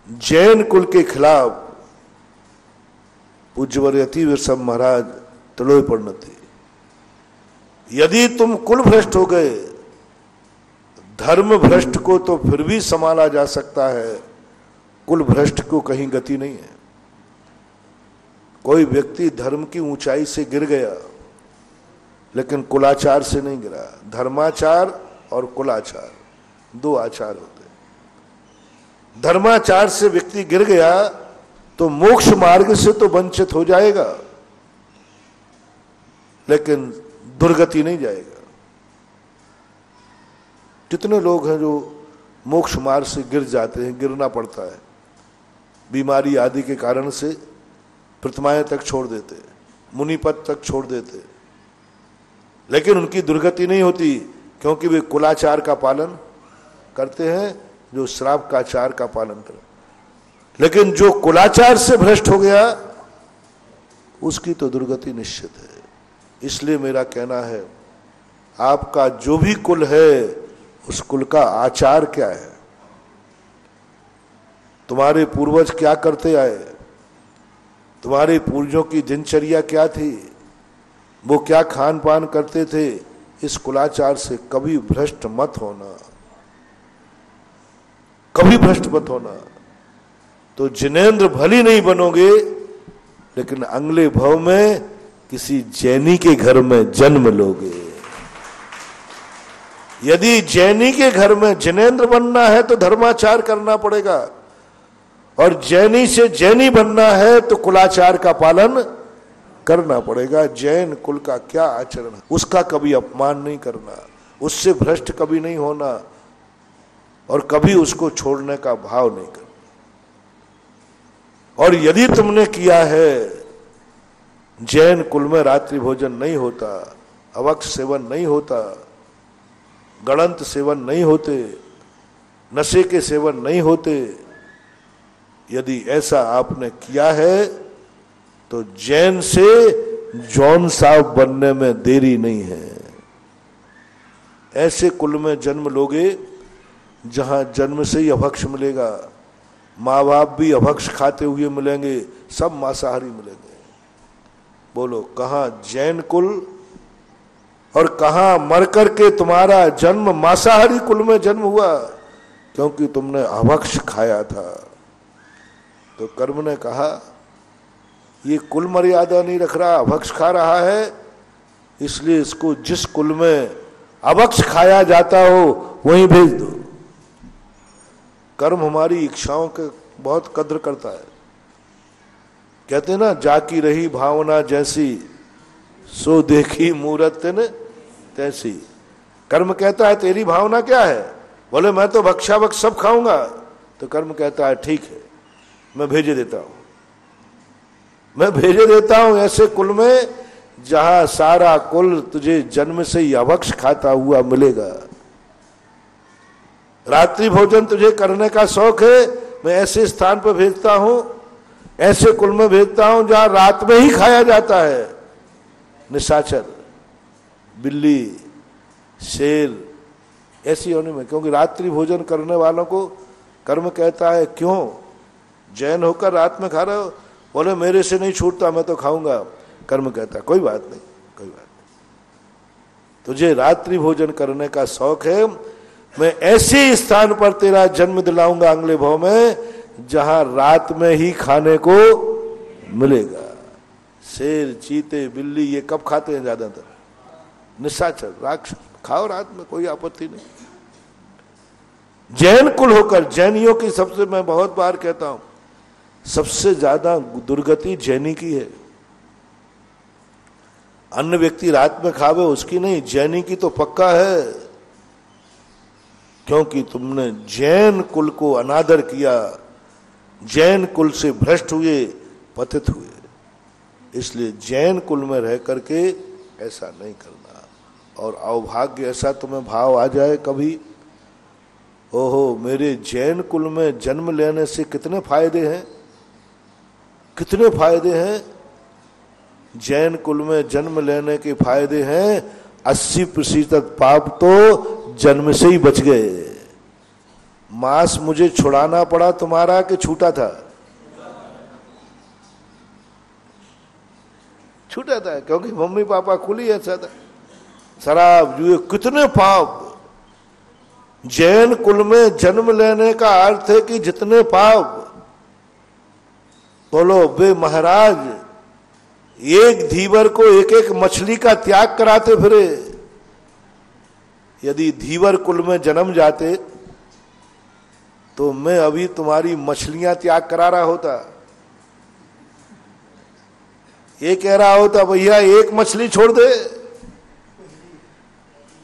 जैन कुल के खिलाफ, पूज्यवर यति विरसम महाराज तलोय परिणति, यदि तुम कुल भ्रष्ट हो गए, धर्म भ्रष्ट को तो फिर भी संभाला जा सकता है, कुल भ्रष्ट को कहीं गति नहीं है। कोई व्यक्ति धर्म की ऊंचाई से गिर गया लेकिन कुलाचार से नहीं गिरा। धर्माचार और कुलाचार दो आचार होते हैं। धर्माचार से व्यक्ति गिर गया तो मोक्ष मार्ग से तो वंचित हो जाएगा, लेकिन दुर्गति नहीं जाएगा। कितने लोग हैं जो मोक्ष मार्ग से गिर जाते हैं, गिरना पड़ता है, बीमारी आदि के कारण से प्रतिमाएं तक छोड़ देते, मुनिपद तक छोड़ देते, लेकिन उनकी दुर्गति नहीं होती, क्योंकि वे कुलाचार का पालन करते हैं, जो श्राप का आचार का पालन करते। लेकिन जो कुलाचार से भ्रष्ट हो गया उसकी तो दुर्गति निश्चित है। इसलिए मेरा कहना है, आपका जो भी कुल है उस कुल का आचार क्या है, तुम्हारे पूर्वज क्या करते आए, तुम्हारे पूर्वजों की दिनचर्या क्या थी, वो क्या खान पान करते थे, इस कुलाचार से कभी भ्रष्ट मत होना, कभी भ्रष्ट मत होना। तो जिनेंद्र भली नहीं बनोगे, लेकिन अगले भव में किसी जैनी के घर में जन्म लोगे। यदि जैनी के घर में जिनेंद्र बनना है तो धर्माचार करना पड़ेगा, और जैनी से जैनी बनना है तो कुलाचार का पालन करना पड़ेगा। जैन कुल का क्या आचरण है, उसका कभी अपमान नहीं करना, उससे भ्रष्ट कभी नहीं होना, और कभी उसको छोड़ने का भाव नहीं करना। और यदि तुमने किया है, जैन कुल में रात्रि भोजन नहीं होता, अवक्ष सेवन नहीं होता, गणंत सेवन नहीं होते, नशे के सेवन नहीं होते, यदि ऐसा आपने किया है तो जैन से जॉन साहब बनने में देरी नहीं है। ऐसे कुल में जन्म लोगे जहां जन्म से ही अभक्ष मिलेगा, माँ बाप भी अभक्ष खाते हुए मिलेंगे, सब मांसाहारी मिलेंगे। बोलो कहां जैन कुल और कहां मर करके तुम्हारा जन्म मांसाहारी कुल में जन्म हुआ, क्योंकि तुमने अभक्ष खाया था। तो कर्म ने कहा ये कुल मर्यादा नहीं रख रहा, अभक्ष खा रहा है, इसलिए इसको जिस कुल में अभक्ष खाया जाता हो वहीं भेज दो। कर्म हमारी इच्छाओं के बहुत कद्र करता है। कहते हैं ना, जाकी रही भावना जैसी, सो देखी मूरत न तैसी। कर्म कहता है तेरी भावना क्या है, बोले मैं तो भक्षा भक्ष सब खाऊंगा, तो कर्म कहता है ठीक है मैं भेजे देता हूं, मैं भेजे देता हूं ऐसे कुल में जहां सारा कुल तुझे जन्म से ही अभक्ष खाता हुआ मिलेगा। रात्रि भोजन तुझे करने का शौक है, मैं ऐसे स्थान पर भेजता हूं, ऐसे कुल में भेजता हूं जहां रात में ही खाया जाता है। निशाचर, बिल्ली, शेर, ऐसी होने में, क्योंकि रात्रि भोजन करने वालों को कर्म कहता है क्यों जैन होकर रात में खा रहे हो, बोले मेरे से नहीं छूटता मैं तो खाऊंगा। कर्म कहता है कोई बात नहीं, कोई बात नहीं, तुझे रात्रि भोजन करने का शौक है, मैं ऐसे स्थान पर तेरा जन्म दिलाऊंगा अगले भाव में जहां रात में ही खाने को मिलेगा। शेर, चीते, बिल्ली ये कब खाते हैं ज्यादातर? निशाचर, राक्षस, खाओ रात में, कोई आपत्ति नहीं। जैन कुल होकर, जैनियों की सबसे, मैं बहुत बार कहता हूं, सबसे ज्यादा दुर्गति जैनी की है। अन्य व्यक्ति रात में खावे उसकी नहीं, जैनी की तो पक्का है, क्योंकि तुमने जैन कुल को अनादर किया, जैन कुल से भ्रष्ट हुए, पतित हुए। इसलिए जैन कुल में रह करके ऐसा नहीं करना। और अवभाग्य ऐसा तुम्हें भाव आ जाए कभी, ओहो मेरे जैन कुल में जन्म लेने से कितने फायदे हैं, कितने फायदे हैं। जैन कुल में जन्म लेने के फायदे हैं, 80% पाप तो जन्म से ही बच गए। मांस मुझे छुड़ाना पड़ा तुम्हारा कि छूटा था? छूटा था, क्योंकि मम्मी पापा खुली ऐसा था। शराब, जुए, कितने पाप। जैन कुल में जन्म लेने का अर्थ है कि जितने पाप। बोलो बे महाराज, एक धीवर को एक एक मछली का त्याग कराते फिरे। यदि धीवर कुल में जन्म जाते तो मैं अभी तुम्हारी मछलियां त्याग करा रहा होता। ये कह रहा होता भैया एक मछली छोड़ दे।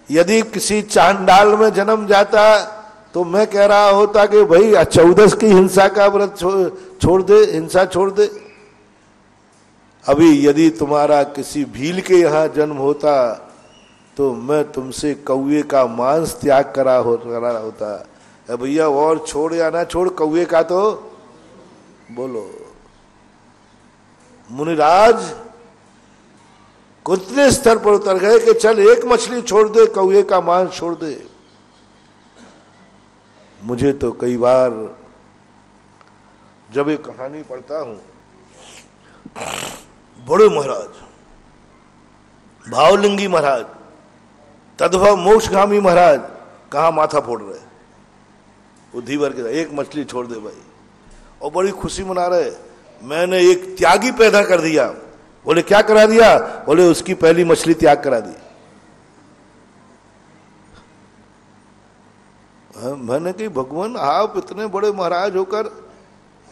यदि किसी चांडाल में जन्म जाता तो मैं कह रहा होता कि भाई 14 की हिंसा का व्रत छोड़ दे, हिंसा छोड़ दे। अभी यदि तुम्हारा किसी भील के यहां जन्म होता तो मैं तुमसे कौवे का मांस त्याग करा होता। भैया और छोड़ या ना छोड़, कौवे का तो बोलो। मुनिराज कितने स्तर पर उतर गए कि चल एक मछली छोड़ दे, कौए का मांस छोड़ दे। मुझे तो कई बार जब एक कहानी पढ़ता हूं, बड़े महाराज, भावलिंगी महाराज, तद्भव मोक्षगामी महाराज कहां माथा फोड़ रहे, वो धीवर के एक मछली छोड़ दे भाई, और बड़ी खुशी मना रहे, मैंने एक त्यागी पैदा कर दिया। बोले क्या करा दिया? बोले उसकी पहली मछली त्याग करा दी। मैंने कही भगवान आप इतने बड़े महाराज होकर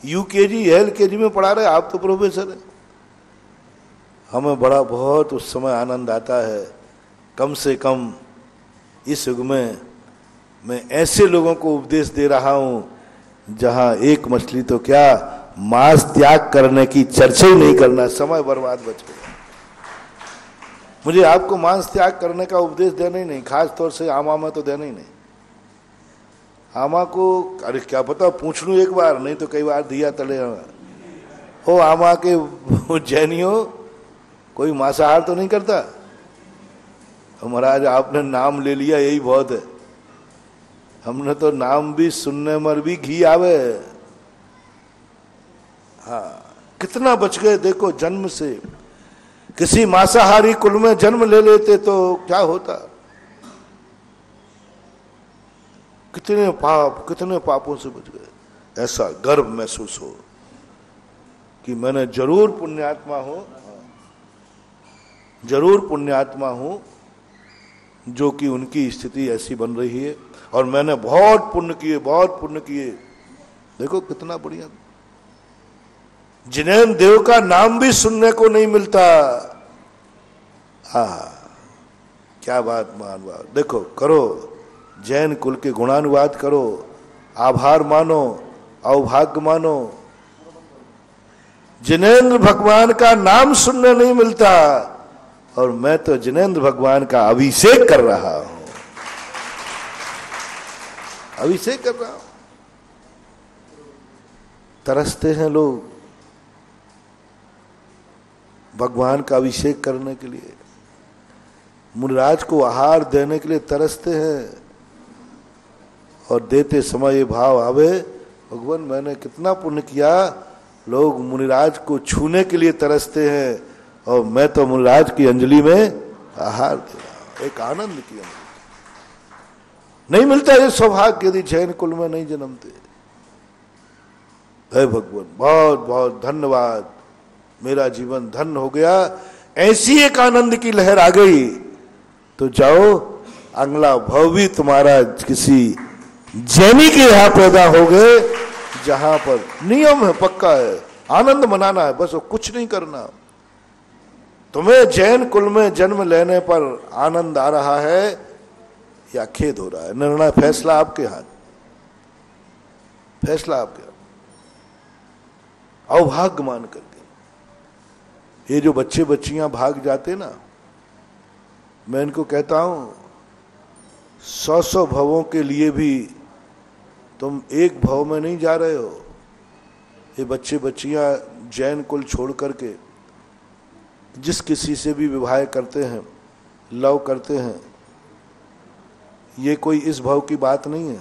यूकेजी एलकेजी में पढ़ा रहे, आप तो प्रोफेसर हैं। हमें बड़ा बहुत उस समय आनंद आता है, कम से कम इस युग में मैं ऐसे लोगों को उपदेश दे रहा हूं जहां एक मछली तो क्या मांस त्याग करने की चर्चा ही नहीं करना, समय बर्बाद बच गया। मुझे आपको मांस त्याग करने का उपदेश देना ही नहीं, खास तौर से आमा में तो देना ही नहीं। आमा को अरे क्या पता पूछ लूं एक बार, नहीं तो कई बार दिया तले हो। आमा के जैनियों कोई मांसाहार तो नहीं करता? महाराज आपने नाम ले लिया यही बहुत है, हमने तो नाम भी सुनने मर भी घी आवे। हाँ, कितना बच गए देखो जन्म से। किसी मांसाहारी कुल में जन्म ले लेते तो क्या होता। कितने पापों से बच गए। ऐसा गर्व महसूस हो कि मैंने जरूर पुण्यात्मा हूं जो कि उनकी स्थिति ऐसी बन रही है, और मैंने बहुत पुण्य किए। देखो कितना बढ़िया। जिनेन्द्र देव का नाम भी सुनने को नहीं मिलता। क्या बात, महान बात। देखो करो, जैन कुल के गुणानुवाद करो, आभार मानो, अवभाग्य मानो। जिनेन्द्र भगवान का नाम सुनने नहीं मिलता, और मैं तो जिनेन्द्र भगवान का अभिषेक कर रहा हूं, अभिषेक कर रहा हूं। तरसते हैं लोग भगवान का अभिषेक करने के लिए, मुनिराज को आहार देने के लिए तरसते हैं, और देते समय ये भाव आवे, भगवान मैंने कितना पुण्य किया। लोग मुनिराज को छूने के लिए तरसते हैं, और मैं तो मुनिराज की अंजलि में आहार दे रहा हूं। एक आनंद की अंजलि। नहीं मिलता ये सौभाग्य यदि जैन कुल में नहीं जन्मते। हे भगवान बहुत बहुत धन्यवाद, मेरा जीवन धन्य हो गया। ऐसी एक आनंद की लहर आ गई तो जाओ अगला भव भी तुम्हारा किसी जैनी के यहां पैदा हो गए, जहां पर नियम है, पक्का है, आनंद मनाना है, बस वो कुछ नहीं करना। तुम्हें जैन कुल में जन्म लेने पर आनंद आ रहा है या खेद हो रहा है, निर्णय फैसला आपके हाथ, फैसला आपके हाथ। अवभाग्य मान करके ये जो बच्चे बच्चियां भाग जाते ना, मैं इनको कहता हूं 100 भवों के लिए भी तुम एक भव में नहीं जा रहे हो। ये बच्चे बच्चियां जैन कुल छोड़ करके जिस किसी से भी विवाह करते हैं, लव करते हैं, ये कोई इस भव की बात नहीं है।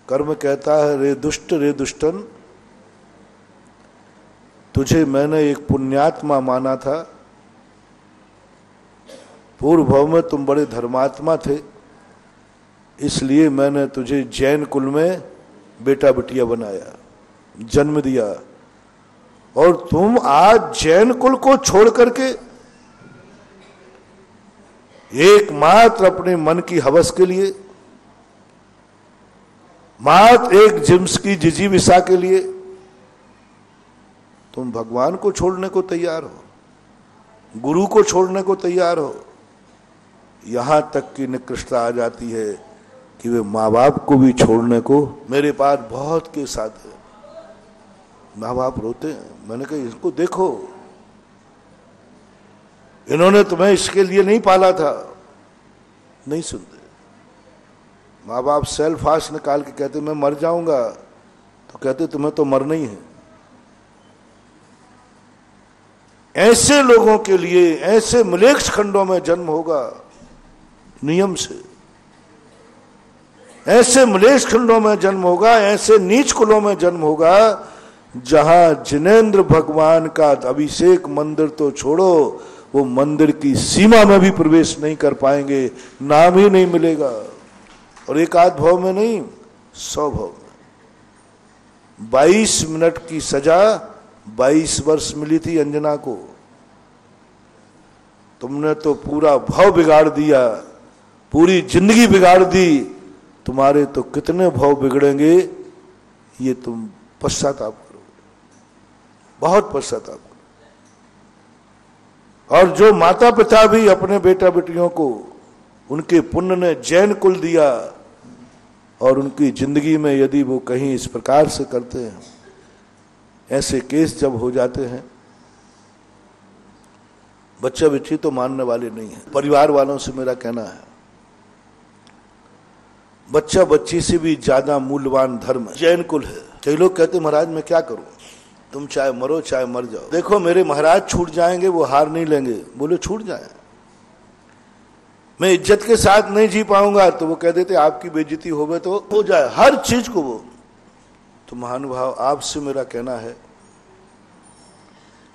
कर्म कहता है रे दुष्टन, तुझे मैंने एक पुण्यात्मा माना था, पूर्व भव में तुम बड़े धर्मात्मा थे, इसलिए मैंने तुझे जैन कुल में बेटा बिटिया बनाया, जन्म दिया, और तुम आज जैन कुल को छोड़ करके एकमात्र अपने मन की हवस के लिए, मात्र एक जिम्स की जिजीविषा के लिए तुम भगवान को छोड़ने को तैयार हो, गुरु को छोड़ने को तैयार हो। यहां तक की निकृष्टता आ जाती है कि वे माँ बाप को भी छोड़ने को, मेरे पास बहुत के साथ है, माँ बाप रोते हैं। मैंने कहा इसको देखो, इन्होंने तुम्हें इसके लिए नहीं पाला था, नहीं सुनते। माँ बाप सेल फास्ट निकाल के कहते मैं मर जाऊंगा, तो कहते तुम्हें तो मरना ही है। ऐसे लोगों के लिए ऐसे मलेच्छ खंडों में जन्म होगा नियम से, ऐसे मलेच्छ खंडों में जन्म होगा, ऐसे नीच कुलों में जन्म होगा जहां जिनेंद्र भगवान का अभिषेक मंदिर तो छोड़ो, वो मंदिर की सीमा में भी प्रवेश नहीं कर पाएंगे, नाम ही नहीं मिलेगा। और एक आध भाव में नहीं, 100 भाव में। 22 मिनट की सजा 22 वर्ष मिली थी अंजना को। तुमने तो पूरा भाव बिगाड़ दिया, पूरी जिंदगी बिगाड़ दी। तुम्हारे तो कितने भाव बिगड़ेंगे ये तुम पश्चाताप करोगे, बहुत पश्चाताप करोगे। और जो माता पिता भी अपने बेटा बेटियों को उनके पुण्य ने जैन कुल दिया, और उनकी जिंदगी में यदि वो कहीं इस प्रकार से करते हैं, ऐसे केस जब हो जाते हैं, बच्चा बच्ची तो मानने वाले नहीं है। परिवार वालों से मेरा कहना है, बच्चा बच्ची से भी ज्यादा मूल्यवान धर्म जैन कुल है। कई लोग कहते महाराज मैं क्या करूं, तुम चाहे मरो चाहे मर जाओ। देखो मेरे महाराज छूट जाएंगे, वो हार नहीं लेंगे। बोले छूट जाए, मैं इज्जत के साथ नहीं जी पाऊंगा, तो वो कह देते आपकी बेइज्जती होवे तो हो जाए, हर चीज को वो। तो महानुभाव आपसे मेरा कहना है,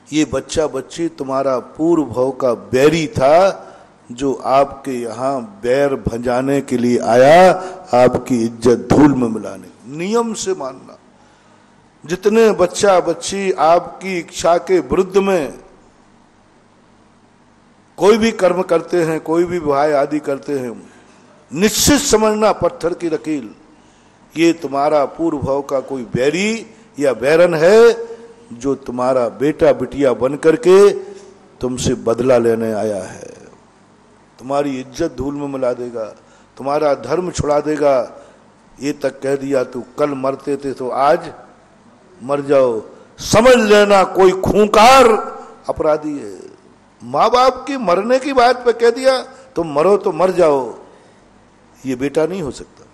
ये बच्चा बच्ची तुम्हारा पूर्व भाव का बैरी था, जो आपके यहां बैर भंजाने के लिए आया, आपकी इज्जत धूल में मिलाने। नियम से मानना, जितने बच्चा बच्ची आपकी इच्छा के विरुद्ध में कोई भी कर्म करते हैं, कोई भी विवाह आदि करते हैं, निश्चित समझना पत्थर की लकीर, ये तुम्हारा पूर्व भाव का कोई बैरी या बैरन है, जो तुम्हारा बेटा बिटिया बन करके तुमसे बदला लेने आया है। तुम्हारी इज्जत धूल में मिला देगा, तुम्हारा धर्म छुड़ा देगा। ये तक कह दिया तू कल मरते थे तो आज मर जाओ, समझ लेना कोई खूंखार अपराधी है। माँ बाप की मरने की बात पे कह दिया तुम मरो तो मर जाओ, ये बेटा नहीं हो सकता,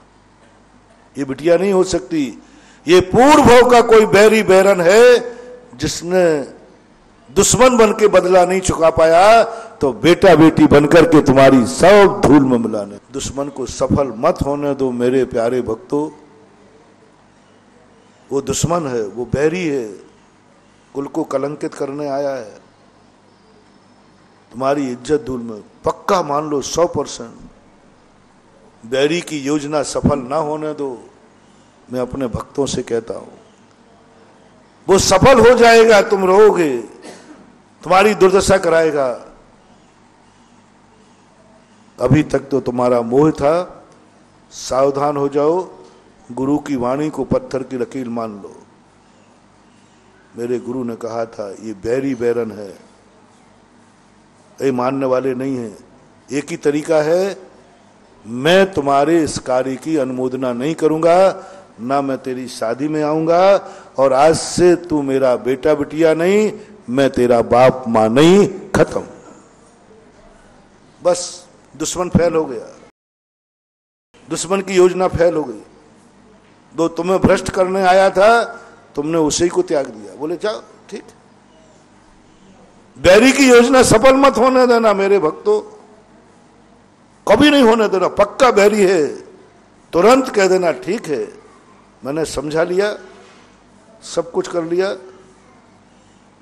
ये बिटिया नहीं हो सकती। ये पूर्व भाव का कोई बैरी बैरन है, जिसने दुश्मन बन के बदला नहीं चुका पाया, तो बेटा बेटी बनकर के तुम्हारी सब धूल में मिलाने। दुश्मन को सफल मत होने दो मेरे प्यारे भक्तों। वो दुश्मन है, वो बैरी है, कुल को कलंकित करने आया है। तुम्हारी इज्जत धूल में, पक्का मान लो 100%। बैरी की योजना सफल ना होने दो। मैं अपने भक्तों से कहता हूं, वो सफल हो जाएगा, तुम रहोगे, तुम्हारी दुर्दशा कराएगा। अभी तक तो तुम्हारा मोह था, सावधान हो जाओ, गुरु की वाणी को पत्थर की लकीर मान लो। मेरे गुरु ने कहा था ये बैरी बैरन है, ये मानने वाले नहीं है। एक ही तरीका है, मैं तुम्हारे इस कार्य की अनुमोदना नहीं करूंगा, ना मैं तेरी शादी में आऊंगा, और आज से तू मेरा बेटा बिटिया नहीं, मैं तेरा बाप मां नहीं, खत्म। बस दुश्मन फेल हो गया, दुश्मन की योजना फेल हो गई। दो तुम्हें भ्रष्ट करने आया था, तुमने उसी को त्याग दिया। बोले जाओ ठीक, बैरी की योजना सफल मत होने देना मेरे भक्तों, कभी नहीं होने देना। पक्का बैरी है, तुरंत कह देना ठीक है, मैंने समझा लिया, सब कुछ कर लिया।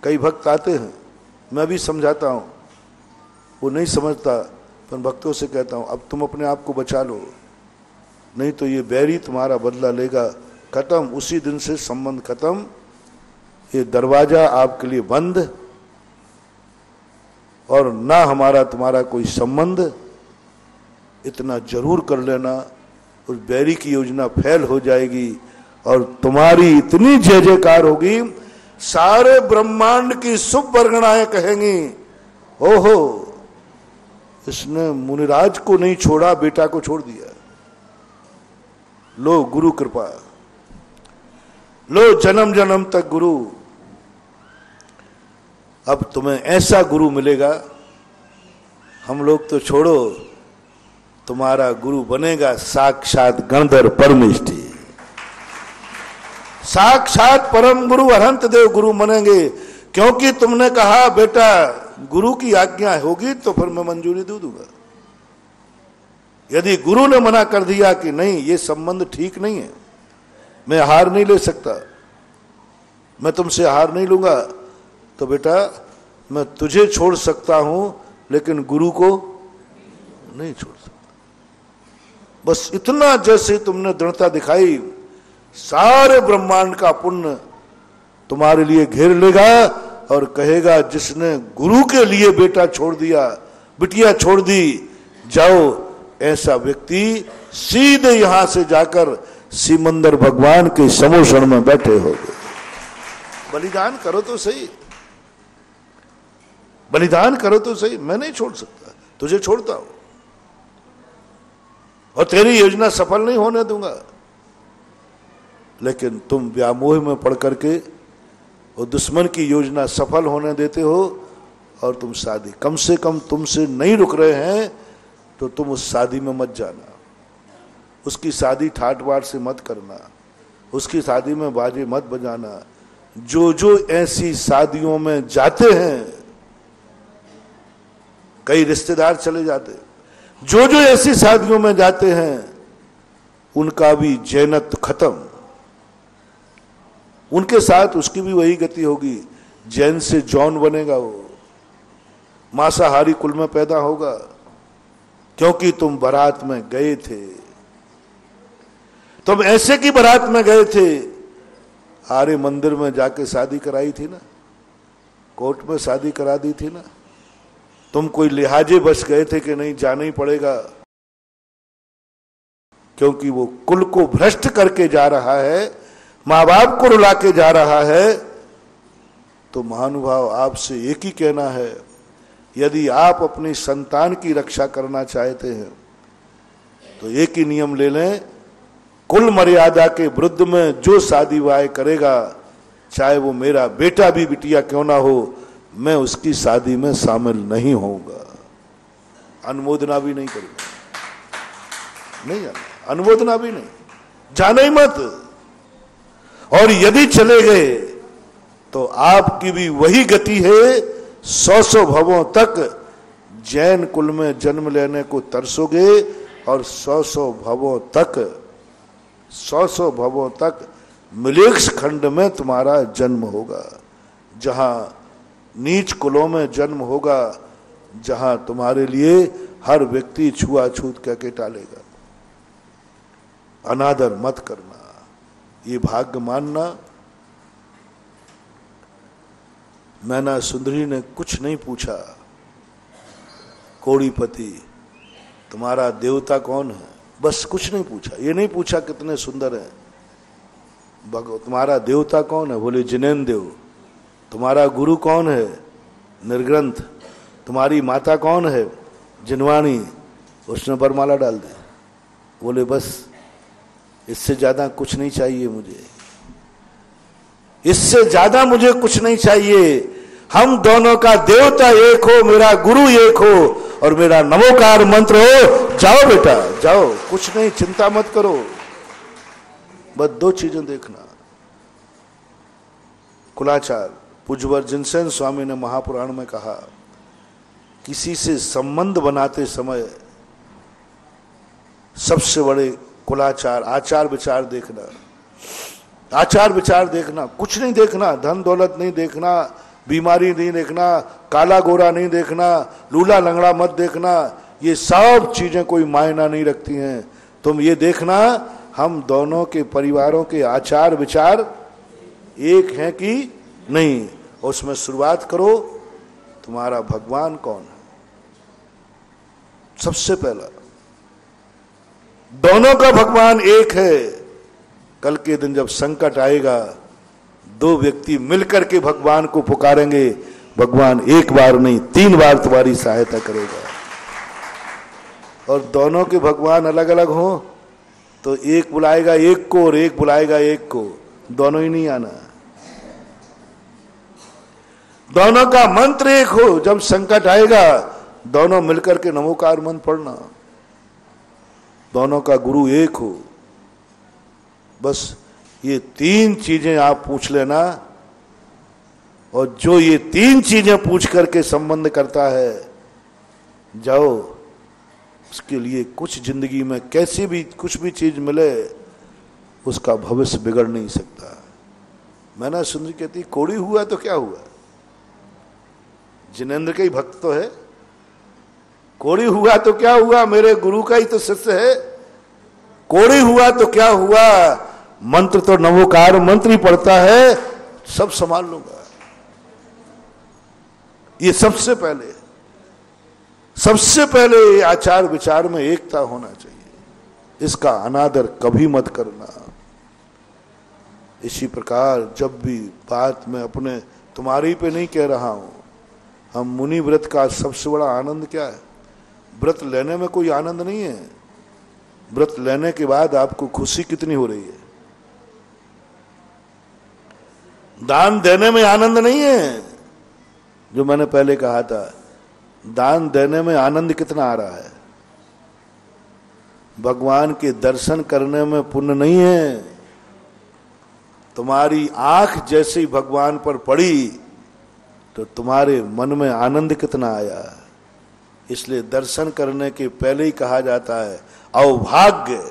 कई भक्त आते हैं, मैं भी समझाता हूं, वो नहीं समझता, पर भक्तों से कहता हूं अब तुम अपने आप को बचा लो, नहीं तो ये बैरी तुम्हारा बदला लेगा। खत्म, उसी दिन से संबंध खत्म, ये दरवाजा आपके लिए बंद, और ना हमारा तुम्हारा कोई संबंध। इतना जरूर कर लेना, उस बैरी की योजना फेल हो जाएगी, और तुम्हारी इतनी जय जयकार होगी, सारे ब्रह्मांड की शुभ वर्गणाएं कहेंगी, ओहो इसने मुनिराज को नहीं छोड़ा, बेटा को छोड़ दिया। लो गुरु कृपा, लो जन्म जन्म तक गुरु। अब तुम्हें ऐसा गुरु मिलेगा, हम लोग तो छोड़ो, तुम्हारा गुरु बनेगा साक्षात गणधर परमेष्ठी, साक्षात परम गुरु अनंत देव गुरु बनेंगे। क्योंकि तुमने कहा बेटा गुरु की आज्ञा होगी तो फिर मैं मंजूरी दे दूंगा। यदि गुरु ने मना कर दिया कि नहीं ये संबंध ठीक नहीं है, मैं हार नहीं ले सकता, मैं तुमसे हार नहीं लूंगा, तो बेटा मैं तुझे छोड़ सकता हूं लेकिन गुरु को नहीं छोड़ सकता। बस इतना जैसे तुमने दृढ़ता दिखाई, सारे ब्रह्मांड का पुण्य तुम्हारे लिए घेर लेगा और कहेगा जिसने गुरु के लिए बेटा छोड़ दिया, बिटिया छोड़ दी, जाओ। ऐसा व्यक्ति सीधे यहां से जाकर सिमंदर भगवान के समोषण में बैठे हो गए। बलिदान करो तो सही, बलिदान करो तो सही, मैं नहीं छोड़ सकता, तुझे छोड़ता हूं और तेरी योजना सफल नहीं होने दूंगा। लेकिन तुम व्यामोह में पड़ करके वो दुश्मन की योजना सफल होने देते हो और तुम शादी, कम से कम तुमसे नहीं रुक रहे हैं तो तुम उस शादी में मत जाना, उसकी शादी ठाट बाट से मत करना, उसकी शादी में बाजे मत बजाना। जो जो ऐसी शादियों में जाते हैं, कई रिश्तेदार चले जाते, जो जो ऐसी शादियों में जाते हैं उनका भी जैनत खत्म, उनके साथ उसकी भी वही गति होगी, जैन से जौन बनेगा, वो मांसाहारी कुल में पैदा होगा। क्योंकि तुम बारात में गए थे, तुम ऐसे की बारात में गए थे, आर्य मंदिर में जाके शादी कराई थी ना, कोर्ट में शादी करा दी थी ना, तुम कोई लिहाजे बच गए थे कि नहीं जाना ही पड़ेगा, क्योंकि वो कुल को भ्रष्ट करके जा रहा है, मां बाप को रुला के जा रहा है। तो महानुभाव आपसे एक ही कहना है, यदि आप अपनी संतान की रक्षा करना चाहते हैं तो एक ही नियम ले लें, कुल मर्यादा के विरुद्ध में जो शादी वाह करेगा, चाहे वो मेरा बेटा भी बिटिया क्यों ना हो, मैं उसकी शादी में शामिल नहीं होऊंगा, अनुमोदना भी नहीं करूंगा, नहीं जाना, अनुमोदना भी नहीं, जाना ही मत। और यदि चले गए तो आपकी भी वही गति है, 100 भवों तक जैन कुल में जन्म लेने को तरसोगे और 100 भवों तक मिलेक्स खंड में तुम्हारा जन्म होगा, जहां नीच कुलों में जन्म होगा, जहां तुम्हारे लिए हर व्यक्ति छुआछूत कह के टालेगा। अनादर मत करना, ये भाग्य मानना। मैना सुंदरी ने कुछ नहीं पूछा, कोड़ीपति तुम्हारा देवता कौन है, बस कुछ नहीं पूछा, ये नहीं पूछा कितने सुंदर हैं, तुम्हारा देवता कौन है, बोले जिनेन देव। तुम्हारा गुरु कौन है, निर्ग्रंथ। तुम्हारी माता कौन है, जिनवाणी। उसने बरमाला डाल दी, बोले बस इससे ज्यादा कुछ नहीं चाहिए मुझे, इससे ज्यादा मुझे कुछ नहीं चाहिए। हम दोनों का देवता एक हो, मेरा गुरु एक हो और मेरा नमोकार मंत्र हो। जाओ बेटा जाओ, कुछ नहीं, चिंता मत करो, बस 2 चीजें देखना। कुलाचार पूज्यवर जिनसेन स्वामी ने महापुराण में कहा, किसी से संबंध बनाते समय सबसे बड़े कुलाचार आचार विचार देखना, आचार विचार देखना, कुछ नहीं देखना, धन दौलत नहीं देखना, बीमारी नहीं देखना, काला गोरा नहीं देखना, लूला लंगड़ा मत देखना, ये सब चीजें कोई मायना नहीं रखती हैं। तुम ये देखना हम दोनों के परिवारों के आचार विचार एक हैं कि नहीं। उसमें शुरुआत करो, तुम्हारा भगवान कौन है, सबसे पहला। दोनों का भगवान एक है। कल के दिन जब संकट आएगा, 2 व्यक्ति मिलकर के भगवान को पुकारेंगे, भगवान एक बार नहीं 3 बार तुम्हारी सहायता करेगा। और दोनों के भगवान अलग अलग हो तो एक बुलाएगा एक को और एक बुलाएगा एक को, दोनों ही नहीं आना। दोनों का मंत्र एक हो, जब संकट आएगा दोनों मिलकर के नमोकार मंत्र पढ़ना। दोनों का गुरु एक हो। बस ये 3 चीजें आप पूछ लेना और जो ये तीन चीजें पूछ करके संबंध करता है, जाओ उसके लिए कुछ जिंदगी में कैसी भी कुछ भी चीज मिले उसका भविष्य बिगड़ नहीं सकता। मैना सुंदरी कहती कोड़ी हुआ तो क्या हुआ, जिनेंद्र का ही भक्त तो है, कोड़ी हुआ तो क्या हुआ, मेरे गुरु का ही तो शिष्य है, कोड़ी हुआ तो क्या हुआ, मंत्र तो नवोकार मंत्र ही पढ़ता है, सब संभाल लूंगा। ये सबसे पहले आचार विचार में एकता होना चाहिए, इसका अनादर कभी मत करना। इसी प्रकार जब भी बात मैं अपने तुम्हारी पे नहीं कह रहा हूं, हम मुनि व्रत का सबसे बड़ा आनंद क्या है, व्रत लेने में कोई आनंद नहीं है, व्रत लेने के बाद आपको खुशी कितनी हो रही है। दान देने में आनंद नहीं है, जो मैंने पहले कहा था, दान देने में आनंद कितना आ रहा है, भगवान के दर्शन करने में पुण्य नहीं है। तुम्हारी आंख जैसे ही भगवान पर पड़ी तो तुम्हारे मन में आनंद कितना आया। इसलिए दर्शन करने के पहले ही कहा जाता है अवभाग्य,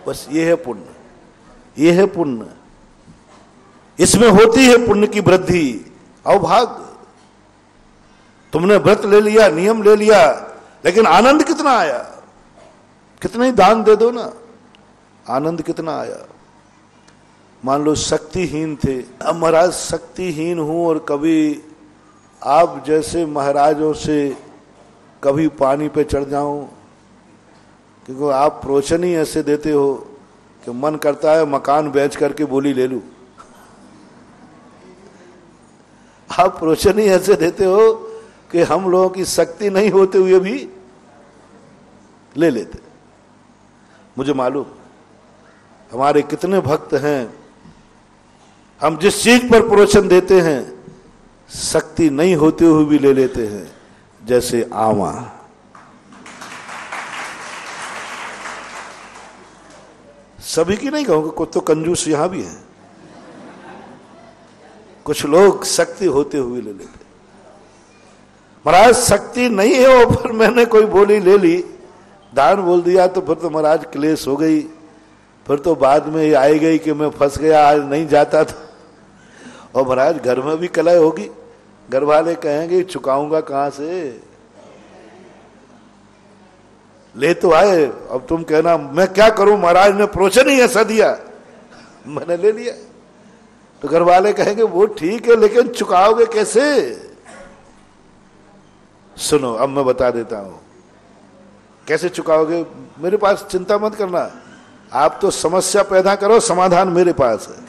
बस ये है पुण्य, ये है पुण्य, इसमें होती है पुण्य की वृद्धि। अवभाग्य, तुमने व्रत ले लिया, नियम ले लिया, लेकिन आनंद कितना आया, कितना ही दान दे दो ना, आनंद कितना आया। मान लो शक्तिहीन थे, अब महाराज शक्तिहीन हूं और कभी आप जैसे महाराजों से कभी पानी पे चढ़ जाऊं, क्योंकि आप प्रोचन ही ऐसे देते हो कि मन करता है मकान बेच करके बोली ले लूं। आप प्रोचन ही ऐसे देते हो कि हम लोगों की शक्ति नहीं होते हुए भी ले लेते। मुझे मालूम हमारे कितने भक्त हैं, हम जिस चीज पर प्रोत्साहन देते हैं शक्ति नहीं होते हुए भी ले लेते हैं, जैसे आमा। सभी की नहीं कहूंगा, कुछ तो कंजूस यहां भी है, कुछ लोग शक्ति होते हुए ले लेते। महाराज शक्ति नहीं है वो, पर मैंने कोई बोली ले ली, दान बोल दिया, तो फिर तो महाराज क्लेश हो गई, फिर तो बाद में ये आई गई कि मैं फंस गया, आज नहीं जाता था। और महाराज घर में भी कलह होगी, घर वाले कहेंगे चुकाऊंगा कहां से, ले तो आए, अब तुम कहना मैं क्या करूं, महाराज ने प्रोत्साहन ही ऐसा दिया, मैंने ले लिया। तो घर वाले कहेंगे वो ठीक है, लेकिन चुकाओगे कैसे। सुनो अब मैं बता देता हूं कैसे चुकाओगे, मेरे पास चिंता मत करना, आप तो समस्या पैदा करो, समाधान मेरे पास है।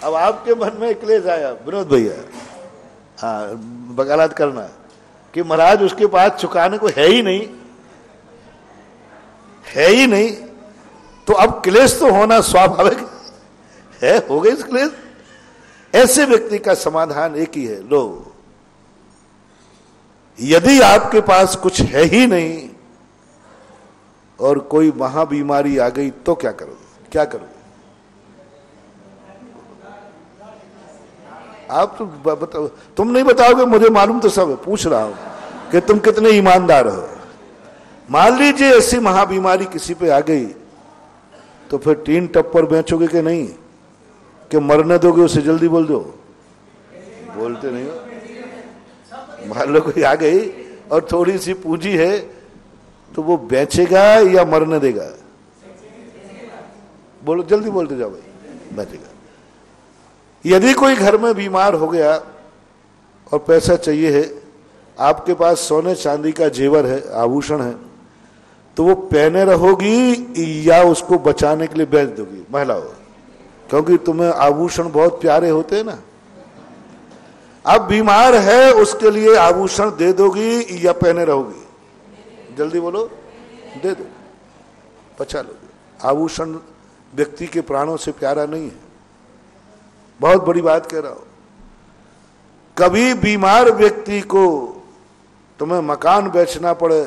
अब आपके मन में क्लेश आया विनोद भैया, हाँ बगालत करना कि महाराज उसके पास चुकाने को है ही नहीं, है ही नहीं, तो अब क्लेश तो होना स्वाभाविक है, हो गई इस क्लेश। ऐसे व्यक्ति का समाधान एक ही है, लो यदि आपके पास कुछ है ही नहीं और कोई महाबीमारी आ गई तो क्या करोगे, क्या करोगे आप, तो बताओ, तुम नहीं बताओगे, मुझे मालूम तो सब है, पूछ रहा हूं कि तुम कितने ईमानदार हो। मान लीजिए ऐसी महाबीमारी किसी पे आ गई, तो फिर टीन टप्पर बेचोगे कि नहीं, कि मरने दोगे उसे, जल्दी बोल दो, बोलते नहीं हो। मान लो कोई आ गई और थोड़ी सी पूंजी है, तो वो बेचेगा या मरने देगा, बोलो जल्दी बोलते जाओ भाई, बेचेगा। यदि कोई घर में बीमार हो गया और पैसा चाहिए है, आपके पास सोने चांदी का जेवर है, आभूषण है, तो वो पहने रहोगी या उसको बचाने के लिए बेच दोगी महिलाओं, क्योंकि तुम्हें आभूषण बहुत प्यारे होते हैं ना। अब बीमार है उसके लिए आभूषण दे दोगी या पहने रहोगी, जल्दी बोलो, दे दो, बचा लोगे। आभूषण व्यक्ति के प्राणों से प्यारा नहीं है, बहुत बड़ी बात कह रहा हूं। कभी बीमार व्यक्ति को तुम्हें मकान बेचना पड़े,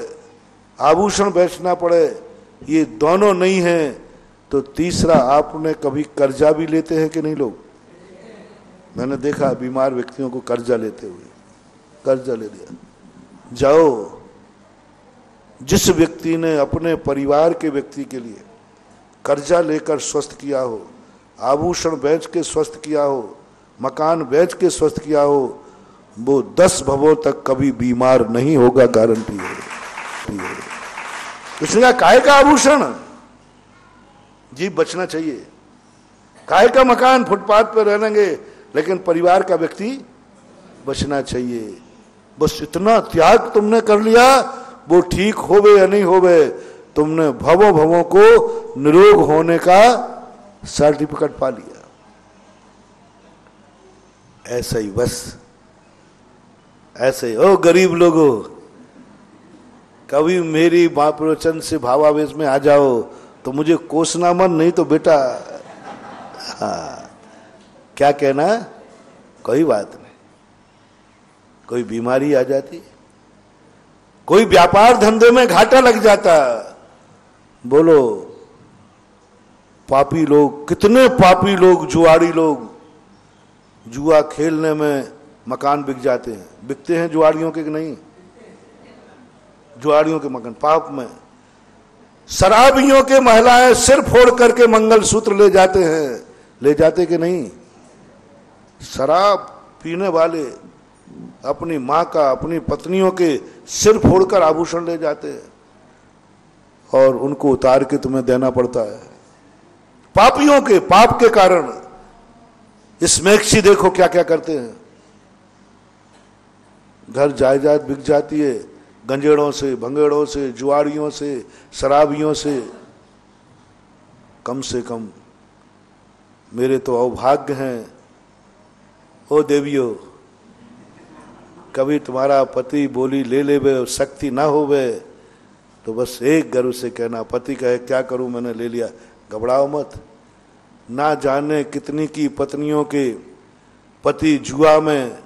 आभूषण बेचना पड़े, ये दोनों नहीं है तो तीसरा, आपने कभी कर्जा भी लेते हैं कि नहीं लोग? मैंने देखा बीमार व्यक्तियों को कर्जा लेते हुए, कर्जा ले लिया। जाओ, जिस व्यक्ति ने अपने परिवार के व्यक्ति के लिए कर्जा लेकर स्वस्थ किया हो, आभूषण बेच के स्वस्थ किया हो, मकान बेच के स्वस्थ किया हो, वो 10 भवों तक कभी बीमार नहीं होगा, गारंटी है। उसने कहा काय का आभूषण जी बचना चाहिए, काय का मकान फुटपाथ पर रहेंगे, लेकिन परिवार का व्यक्ति बचना चाहिए। बस इतना त्याग तुमने कर लिया, वो ठीक होवे या नहीं होवे, तुमने भवों भवों को निरोग होने का सर्टिफिकेट पा लिया। ऐसा ही, बस ऐसे ही। ओ गरीब लोगों, कभी मेरी महाप्रवचन से भावावेश में आ जाओ तो मुझे कोसना मन, नहीं तो बेटा हाँ क्या कहना, कोई बात नहीं। कोई बीमारी आ जाती, कोई व्यापार धंधे में घाटा लग जाता, बोलो पापी लोग, कितने पापी लोग, जुआरी लोग, जुआ खेलने में मकान बिक जाते हैं। बिकते हैं जुआरियों के कि नहीं? जुआरियों के मकान पाप में। शराबियों के महिलाएं सिर फोड़ करके मंगलसूत्र ले जाते हैं, ले जाते कि नहीं? शराब पीने वाले अपनी मां का, अपनी पत्नियों के सिर फोड़कर आभूषण ले जाते हैं और उनको उतार के तुम्हें देना पड़ता है। पापियों के पाप के कारण इस मैक्सी देखो क्या क्या करते हैं। घर जायदाद बिक जाती है, गंजेड़ों से, भंगेड़ों से, जुआरियों से, शराबियों से। कम से कम मेरे तो अभाग्य हैं ओ देवियों, कभी तुम्हारा पति बोली ले लेवे, शक्ति ना होवे तो बस एक गर्व से कहना, पति कहे क्या करूं मैंने ले लिया, घबराओ मत। ना जाने कितनी की पत्नियों के पति जुआ में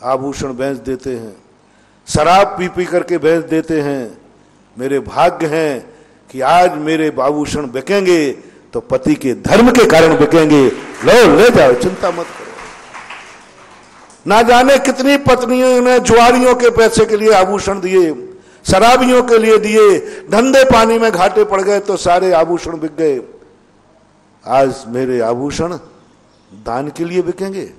आभूषण बेच देते हैं, शराब पी पी करके बेच देते हैं। मेरे भाग्य हैं कि आज मेरे आभूषण बिकेंगे तो पति के धर्म के कारण बिकेंगे, लो ले जाओ, चिंता मत करो। ना जाने कितनी पत्नियों ने जुआरियों के पैसे के लिए आभूषण दिए, शराबियों के लिए दिए, धंधे पानी में घाटे पड़ गए तो सारे आभूषण बिक गए। आज मेरे आभूषण दान के लिए बिकेंगे,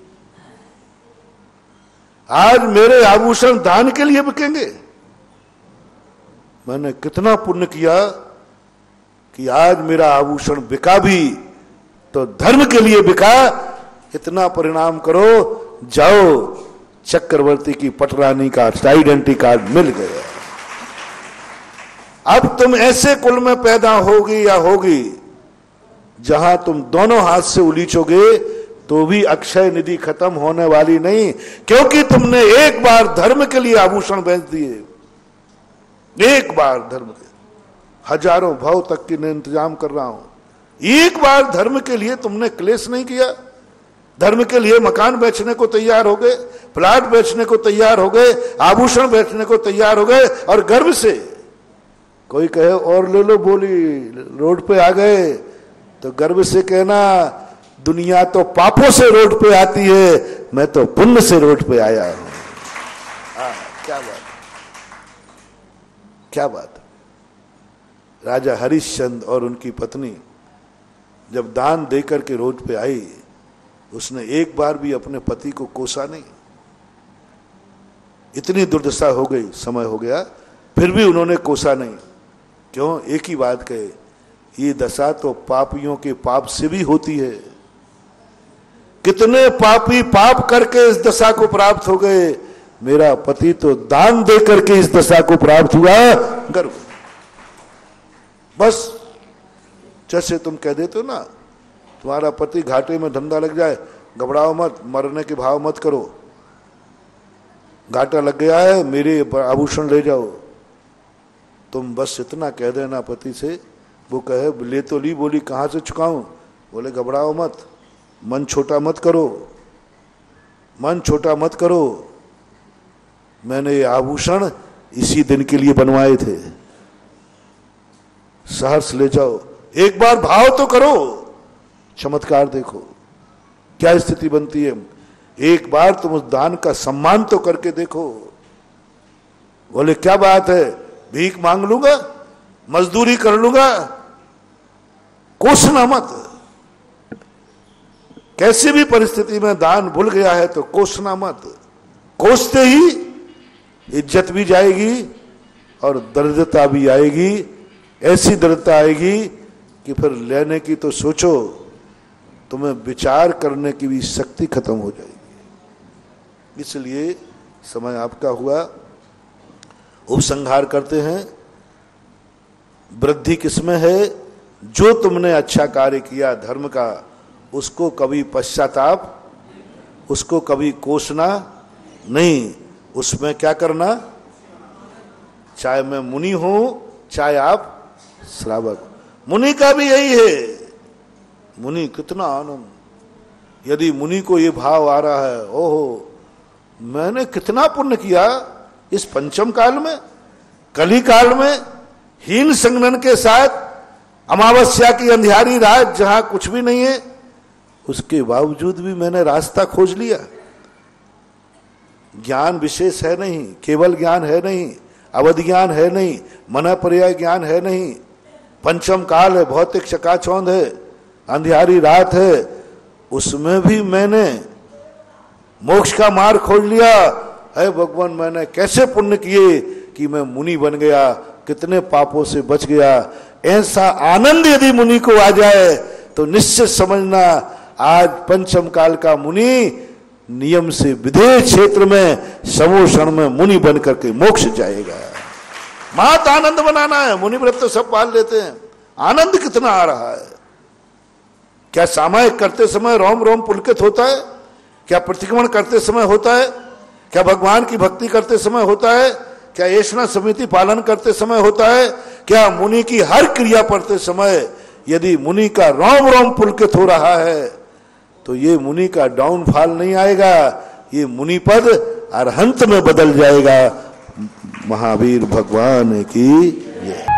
आज मेरे आभूषण दान के लिए बिकेंगे। मैंने कितना पुण्य किया कि आज मेरा आभूषण बिका भी तो धर्म के लिए बिका। इतना परिणाम करो, जाओ चक्रवर्ती की पटरानी का आइडेंटिटी कार्ड मिल गया। अब तुम ऐसे कुल में पैदा होगी या होगी जहां तुम दोनों हाथ से उलीचोगे तो भी अक्षय निधि खत्म होने वाली नहीं, क्योंकि तुमने एक बार धर्म के लिए आभूषण बेच दिए। एक बार धर्म के, हजारों भाव तक की मैं इंतजाम कर रहा हूं। एक बार धर्म के लिए तुमने क्लेश नहीं किया, धर्म के लिए मकान बेचने को तैयार हो गए, प्लाट बेचने को तैयार हो गए, आभूषण बेचने को तैयार हो गए, और गर्व से कोई कहे और ले लो बोली, रोड पे आ गए तो गर्व से कहना दुनिया तो पापों से रोड पे आती है, मैं तो पुण्य से रोड पे आया हूं। क्या बात, क्या बात। राजा हरिश्चंद्र और उनकी पत्नी जब दान देकर के रोड पे आई, उसने एक बार भी अपने पति को कोसा नहीं। इतनी दुर्दशा हो गई, समय हो गया, फिर भी उन्होंने कोसा नहीं। क्यों? एक ही बात कहे, ये दशा तो पापियों के पाप से भी होती है। कितने पापी पाप करके इस दशा को प्राप्त हो गए, मेरा पति तो दान दे करके इस दशा को प्राप्त हुआ। गर्व। बस जैसे तुम कह देते हो ना, तुम्हारा पति घाटे में धंधा लग जाए, घबराओ मत, मरने के भाव मत करो, घाटा लग गया है, मेरे आभूषण ले जाओ। तुम बस इतना कह देना पति से, वो कहे ले तो ली, बोली कहां से चुकाऊं, बोले घबराओ मत, मन छोटा मत करो, मन छोटा मत करो, मैंने ये आभूषण इसी दिन के लिए बनवाए थे, सहर्ष ले जाओ। एक बार भाव तो करो, चमत्कार देखो क्या स्थिति बनती है। एक बार तुम उस दान का सम्मान तो करके देखो। बोले क्या बात है, भीख मांग लूंगा, मजदूरी कर लूंगा, कोसना मत। कैसी भी परिस्थिति में दान भूल गया है तो कोसना मत। कोसते ही इज्जत भी जाएगी और दरिद्रता भी आएगी। ऐसी दरिद्रता आएगी कि फिर लेने की तो सोचो, तुम्हें विचार करने की भी शक्ति खत्म हो जाएगी। इसलिए समय आपका हुआ, उपसंहार करते हैं। वृद्धि किसमें है? जो तुमने अच्छा कार्य किया धर्म का, उसको कभी पश्चाताप, उसको कभी कोसना नहीं, उसमें क्या करना, चाहे मैं मुनि हूं चाहे आप श्रावक। मुनि का भी यही है। मुनि कितना आनंद, यदि मुनि को ये भाव आ रहा है, ओहो मैंने कितना पुण्य किया इस पंचम काल में, कली काल में, हीन संगनन के साथ, अमावस्या की अंधियारी रात जहां कुछ भी नहीं है, उसके बावजूद भी मैंने रास्ता खोज लिया। ज्ञान विशेष है नहीं, केवल ज्ञान है नहीं, अवधि ज्ञान है नहीं, मन पर्याय ज्ञान है नहीं, पंचम काल है, भौतिक चकाचौंध है, अंधियारी रात है, उसमें भी मैंने मोक्ष का मार्ग खोज लिया। है भगवान, मैंने कैसे पुण्य किए कि मैं मुनि बन गया, कितने पापों से बच गया। ऐसा आनंद यदि मुनि को आ जाए तो निश्चित समझना आज पंचम काल का मुनि नियम से विधेय क्षेत्र में समोषण में मुनि बन करके मोक्ष जाएगा। महत आनंद बनाना है। मुनि व्रत तो सब पाल लेते हैं, आनंद कितना आ रहा है। क्या सामायिक करते समय रोम रोम पुलकित होता है? क्या प्रतिक्रमण करते समय होता है? क्या भगवान की भक्ति करते समय होता है? क्या ऐष्णा समिति पालन करते समय होता है? क्या मुनि की हर क्रिया पढ़ते समय यदि मुनि का रोम रोम पुलकित हो रहा है तो ये मुनि का डाउनफॉल नहीं आएगा, ये मुनि पद अरहंत में बदल जाएगा। महावीर भगवान की जय।